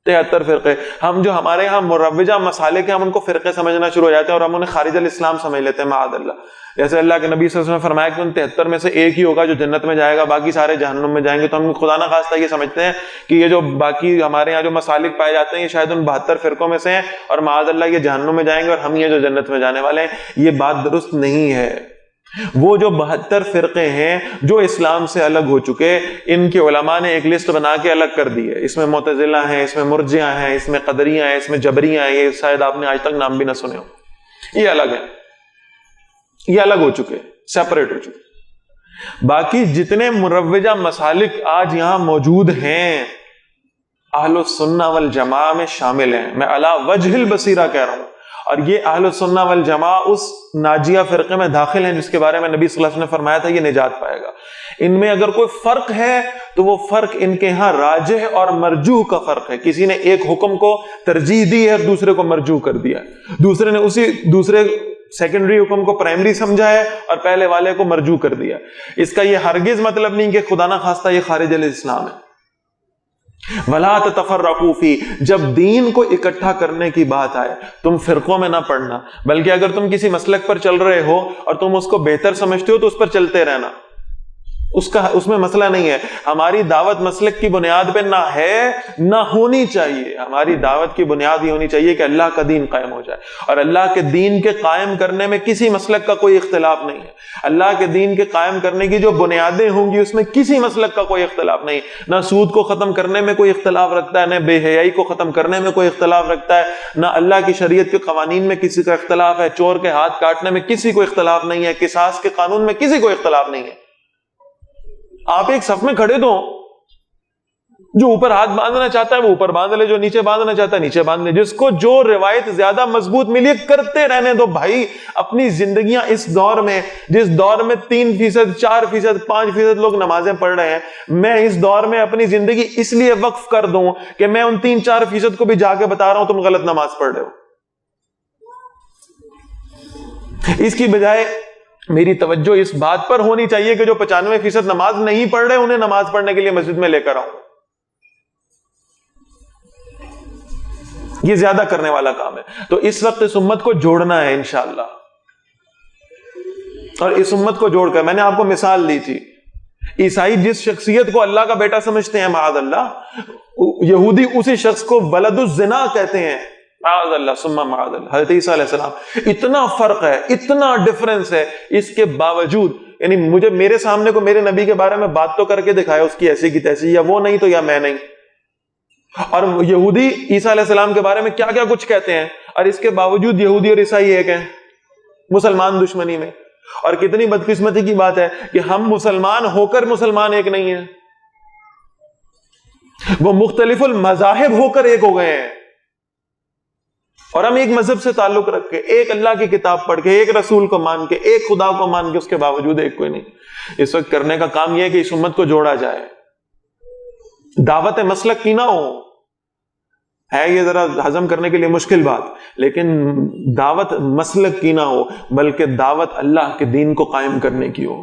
73 فرقے، ہم جو ہمارے ہاں مروجہ مسالے کے ہم ان کو فرقے سمجھنا شروع ہو جاتے ہیں اور ہم انہیں خارج الاسلام سمجھ لیتے ہیں معاذ اللہ۔ جیسے اللہ کے نبی صلی اللہ علیہ وسلم نے فرمایا کہ ان 73 میں سے ایک ہی ہوگا جو جنت میں جائے گا، باقی سارے جہنم میں جائیں گے، تو ہم خدا نہ خواستہ یہ سمجھتے ہیں کہ یہ جو باقی ہمارے یہاں جو مسالک پائے جاتے ہیں یہ شاید ان 72 فرقوں میں سے ہیں، اور معاذ اللہ یہ جہنم میں جائیں گے اور ہم یہ جو جنت میں جانے والے ہیں۔ یہ بات درست نہیں ہے۔ وہ جو 72 فرقے ہیں جو اسلام سے الگ ہو چکے، ان کے علماء نے ایک لسٹ بنا کے الگ کر دی ہے۔ اس میں معتزلہ ہیں، اس میں مرجئہ ہیں، اس میں قدریہ ہیں، اس میں جبریہ ہیں، یہ شاید آپ نے آج تک نام بھی نہ سنے ہو۔ یہ الگ ہے، یہ الگ ہو چکے، سیپریٹ ہو چکے۔ باقی جتنے مروجہ مسالک آج یہاں موجود ہیں اہل السنہ والجماعہ میں شامل ہیں، میں علی وجہ البصیرہ کہہ رہا ہوں، اور یہ اہل السنہ والجماعہ اس ناجیہ فرقے میں داخل ہیں جس کے بارے میں نبی صلی اللہ علیہ وسلم نے فرمایا تھا یہ نجات پائے گا۔ ان میں اگر کوئی فرق ہے تو وہ فرق ان کے ہاں راجح اور مرجوح کا فرق ہے۔ کسی نے ایک حکم کو ترجیح دی ہے اور دوسرے کو مرجوح کر دیا ہے، دوسرے نے اسی دوسرے سیکنڈری حکم کو پرائمری سمجھا ہے اور پہلے والے کو مرجوح کر دیا۔ اس کا یہ ہرگز مطلب نہیں کہ خدا نہ خواستہ یہ خارج الاسلام ہے۔ وَلَا تَتَفَرَّقُوا فِيهِ، جب دین کو اکٹھا کرنے کی بات آئے تم فرقوں میں نہ پڑنا، بلکہ اگر تم کسی مسلک پر چل رہے ہو اور تم اس کو بہتر سمجھتے ہو تو اس پر چلتے رہنا، اس میں مسئلہ نہیں ہے۔ ہماری دعوت مسلک کی بنیاد پہ نہ ہے نہ ہونی چاہیے۔ ہماری دعوت کی بنیاد یہ ہونی چاہیے کہ اللہ کا دین قائم ہو جائے، اور اللہ کے دین کے قائم کرنے میں کسی مسلک کا کوئی اختلاف نہیں ہے۔ اللہ کے دین کے قائم کرنے کی جو بنیادیں ہوں گی اس میں کسی مسلک کا کوئی اختلاف نہیں، نہ سود کو ختم کرنے میں کوئی اختلاف رکھتا ہے، نہ بے حیائی کو ختم کرنے میں کوئی اختلاف رکھتا ہے، نہ اللہ کی شریعت کے قوانین میں کسی کا اختلاف ہے، چور کے ہاتھ کاٹنے میں کسی کو اختلاف نہیں ہے، قصاص کے قانون میں کسی کو اختلاف نہیں ہے۔ آپ ایک صف میں کھڑے تو جو اوپر ہاتھ باندھنا چاہتا ہے وہ اوپر باندھ لے, جو نیچے باندھنا چاہتا ہے نیچے باندھ لے. جس کو جو روایت زیادہ مضبوط ملی کرتے رہنے دو بھائی. اپنی زندگیاں اس دور میں, جس دور میں 3%, 4%, 5% لوگ نمازیں پڑھ رہے ہیں, میں اس دور میں اپنی زندگی اس لیے وقف کر دوں کہ میں ان 3-4% کو بھی جا کے بتا رہا ہوں تم غلط نماز پڑھ رہے ہو. اس کی بجائے میری توجہ اس بات پر ہونی چاہیے کہ جو 95% نماز نہیں پڑھ رہے انہیں نماز پڑھنے کے لیے مسجد میں لے کر آؤں. یہ زیادہ کرنے والا کام ہے. تو اس وقت اس امت کو جوڑنا ہے انشاءاللہ, اور اس امت کو جوڑ کر, میں نے آپ کو مثال دی تھی, عیسائی جس شخصیت کو اللہ کا بیٹا سمجھتے ہیں معاذ اللہ, یہودی اسی شخص کو ولد الزنا کہتے ہیں معاذ اللہ ثم معاذ اللہ. حضرت عیسیٰ علیہ السلام, اتنا فرق ہے, اتنا ڈفرنس ہے, اس کے باوجود یعنی مجھے میرے سامنے کو میرے نبی کے بارے میں بات تو کر کے دکھایا اس کی ایسی کی تیسی, یا وہ نہیں تو یا میں نہیں. اور یہودی عیسیٰ علیہ السلام کے بارے میں کیا کیا کچھ کہتے ہیں, اور اس کے باوجود یہودی اور عیسائی ایک ہیں مسلمان دشمنی میں. اور کتنی بدقسمتی کی بات ہے کہ ہم مسلمان ہو کر مسلمان ایک نہیں ہیں, وہ مختلف المذاہب ہو کر ایک ہو گئے ہیں. اور ہم ایک مذہب سے تعلق رکھ کے, ایک اللہ کی کتاب پڑھ کے, ایک رسول کو مان کے, ایک خدا کو مان کے, اس کے باوجود ایک کوئی نہیں. اس وقت کرنے کا کام یہ ہے کہ اس امت کو جوڑا جائے. دعوت مسلک کی نہ ہو, ہے یہ ذرا ہضم کرنے کے لیے مشکل بات, لیکن دعوت مسلک کی نہ ہو بلکہ دعوت اللہ کے دین کو قائم کرنے کی ہو.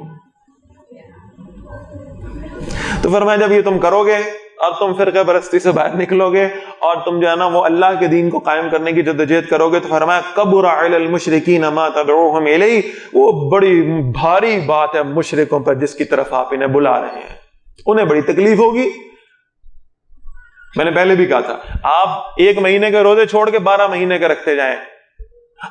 تو فرمایا جب یہ تم کرو گے اور تم فرقہ پرستی سے باہر نکلو گے اور تم جو ہے نا وہ اللہ کے دین کو قائم کرنے کی جدوجہد کرو گے, تو فرمایا کبر علی المشرکین ما تدعوہم الیہ, وہ بڑی بھاری بات ہے مشرکوں پر جس کی طرف آپ انہیں بلا رہے ہیں. انہیں بڑی تکلیف ہوگی. میں نے پہلے بھی کہا تھا, آپ 1 مہینے کے روزے چھوڑ کے 12 مہینے کے رکھتے جائیں,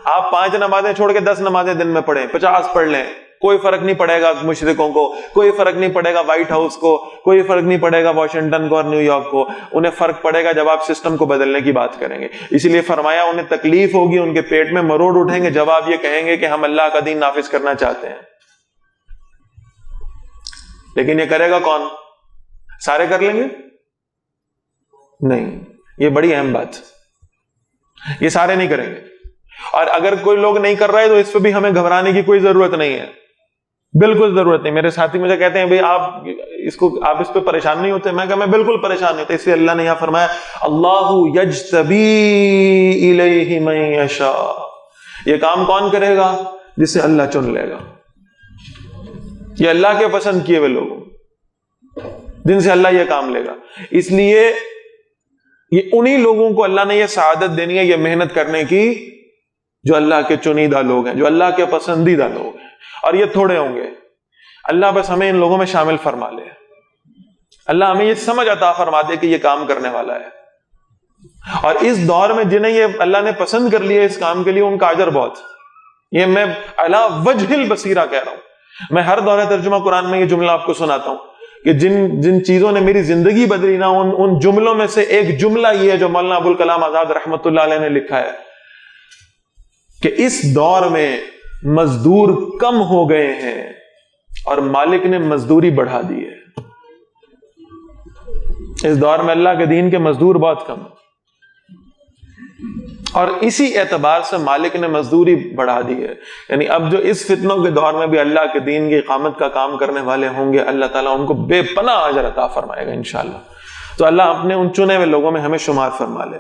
آپ 5 نمازیں چھوڑ کے 10 نمازیں دن میں پڑھیں, 50 پڑھ لیں, کوئی فرق نہیں پڑے گا مشرکوں کو, کوئی فرق نہیں پڑے گا وائٹ ہاؤس کو, کوئی فرق نہیں پڑے گا واشنگٹن کو اور نیو یارک کو. انہیں فرق پڑے گا جب آپ سسٹم کو بدلنے کی بات کریں گے. اسی لیے فرمایا انہیں تکلیف ہوگی, ان کے پیٹ میں مروڑ اٹھیں گے جب آپ یہ کہیں گے کہ ہم اللہ کا دین نافذ کرنا چاہتے ہیں. لیکن یہ کرے گا کون؟ سارے کر لیں گے؟ نہیں, یہ بڑی اہم بات, یہ سارے نہیں کریں گے. اور اگر کوئی لوگ نہیں کر رہے تو اس پہ بھی ہمیں گھبرانے کی کوئی ضرورت نہیں ہے, بالکل ضرورت نہیں. میرے ساتھی مجھے کہتے ہیں بھئی آپ اس پہ پریشان نہیں ہوتے, میں کہا میں بالکل پریشان نہیں ہوتا. اس لیے اللہ نے یہاں فرمایا اللہ یجتبی الیہ من یشاء, یہ کام کون کرے گا؟ جسے اللہ چن لے گا. یہ اللہ کے پسند کیے ہوئے لوگ جن سے اللہ یہ کام لے گا. اس لیے یہ انہی لوگوں کو اللہ نے یہ سعادت دینی ہے, یہ محنت کرنے کی, جو اللہ کے چنیدہ لوگ ہیں, جو اللہ کے پسندیدہ لوگ ہیں. اور یہ تھوڑے ہوں گے. اللہ بس ہمیں ان لوگوں میں شامل فرما لے, اللہ ہمیں یہ سمجھ عطا فرما دے کہ یہ کام کرنے والا ہے. اور اس دور میں جنہیں یہ اللہ نے پسند کر لیا اس کام کے لیے, ان کا اجر بہت. یہ میں علی وجہ البصیرہ کہہ رہا ہوں. میں ہر دورہ ترجمہ قرآن میں یہ جملہ آپ کو سناتا ہوں کہ جن چیزوں نے میری زندگی بدلی نا, ان جملوں میں سے ایک جملہ یہ ہے جو مولانا ابوالکلام آزاد رحمت اللہ علیہ نے لکھا ہے کہ اس دور میں مزدور کم ہو گئے ہیں اور مالک نے مزدوری بڑھا دی ہے. اس دور میں اللہ کے دین کے مزدور بہت کم, اور اسی اعتبار سے مالک نے مزدوری بڑھا دی ہے. یعنی اب جو اس فتنوں کے دور میں بھی اللہ کے دین کی اقامت کا کام کرنے والے ہوں گے, اللہ تعالیٰ ان کو بے پناہ اجر عطا فرمائے گا انشاءاللہ. تو اللہ اپنے ان چنے ہوئے لوگوں میں ہمیں شمار فرما لے.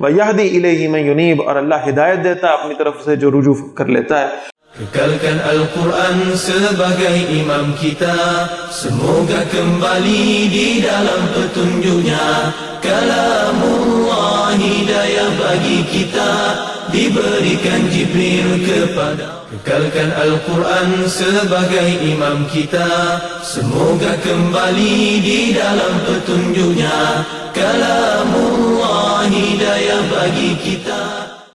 وَيَهْدِي إِلَيْهِ مَن يُنِيبُ, اور اللہ ہدایت دیتا ہے اپنی طرف سے جو رجوع کر لیتا ہے. Kekalkan Al-Quran sebagai imam kita, semoga kembali di dalam petunjuknya. Kalamullah hidayah bagi kita, diberikan Jibril kepada. Kekalkan Al-Quran sebagai imam kita, semoga kembali di dalam petunjuknya. Kalamullah hidayah bagi kita.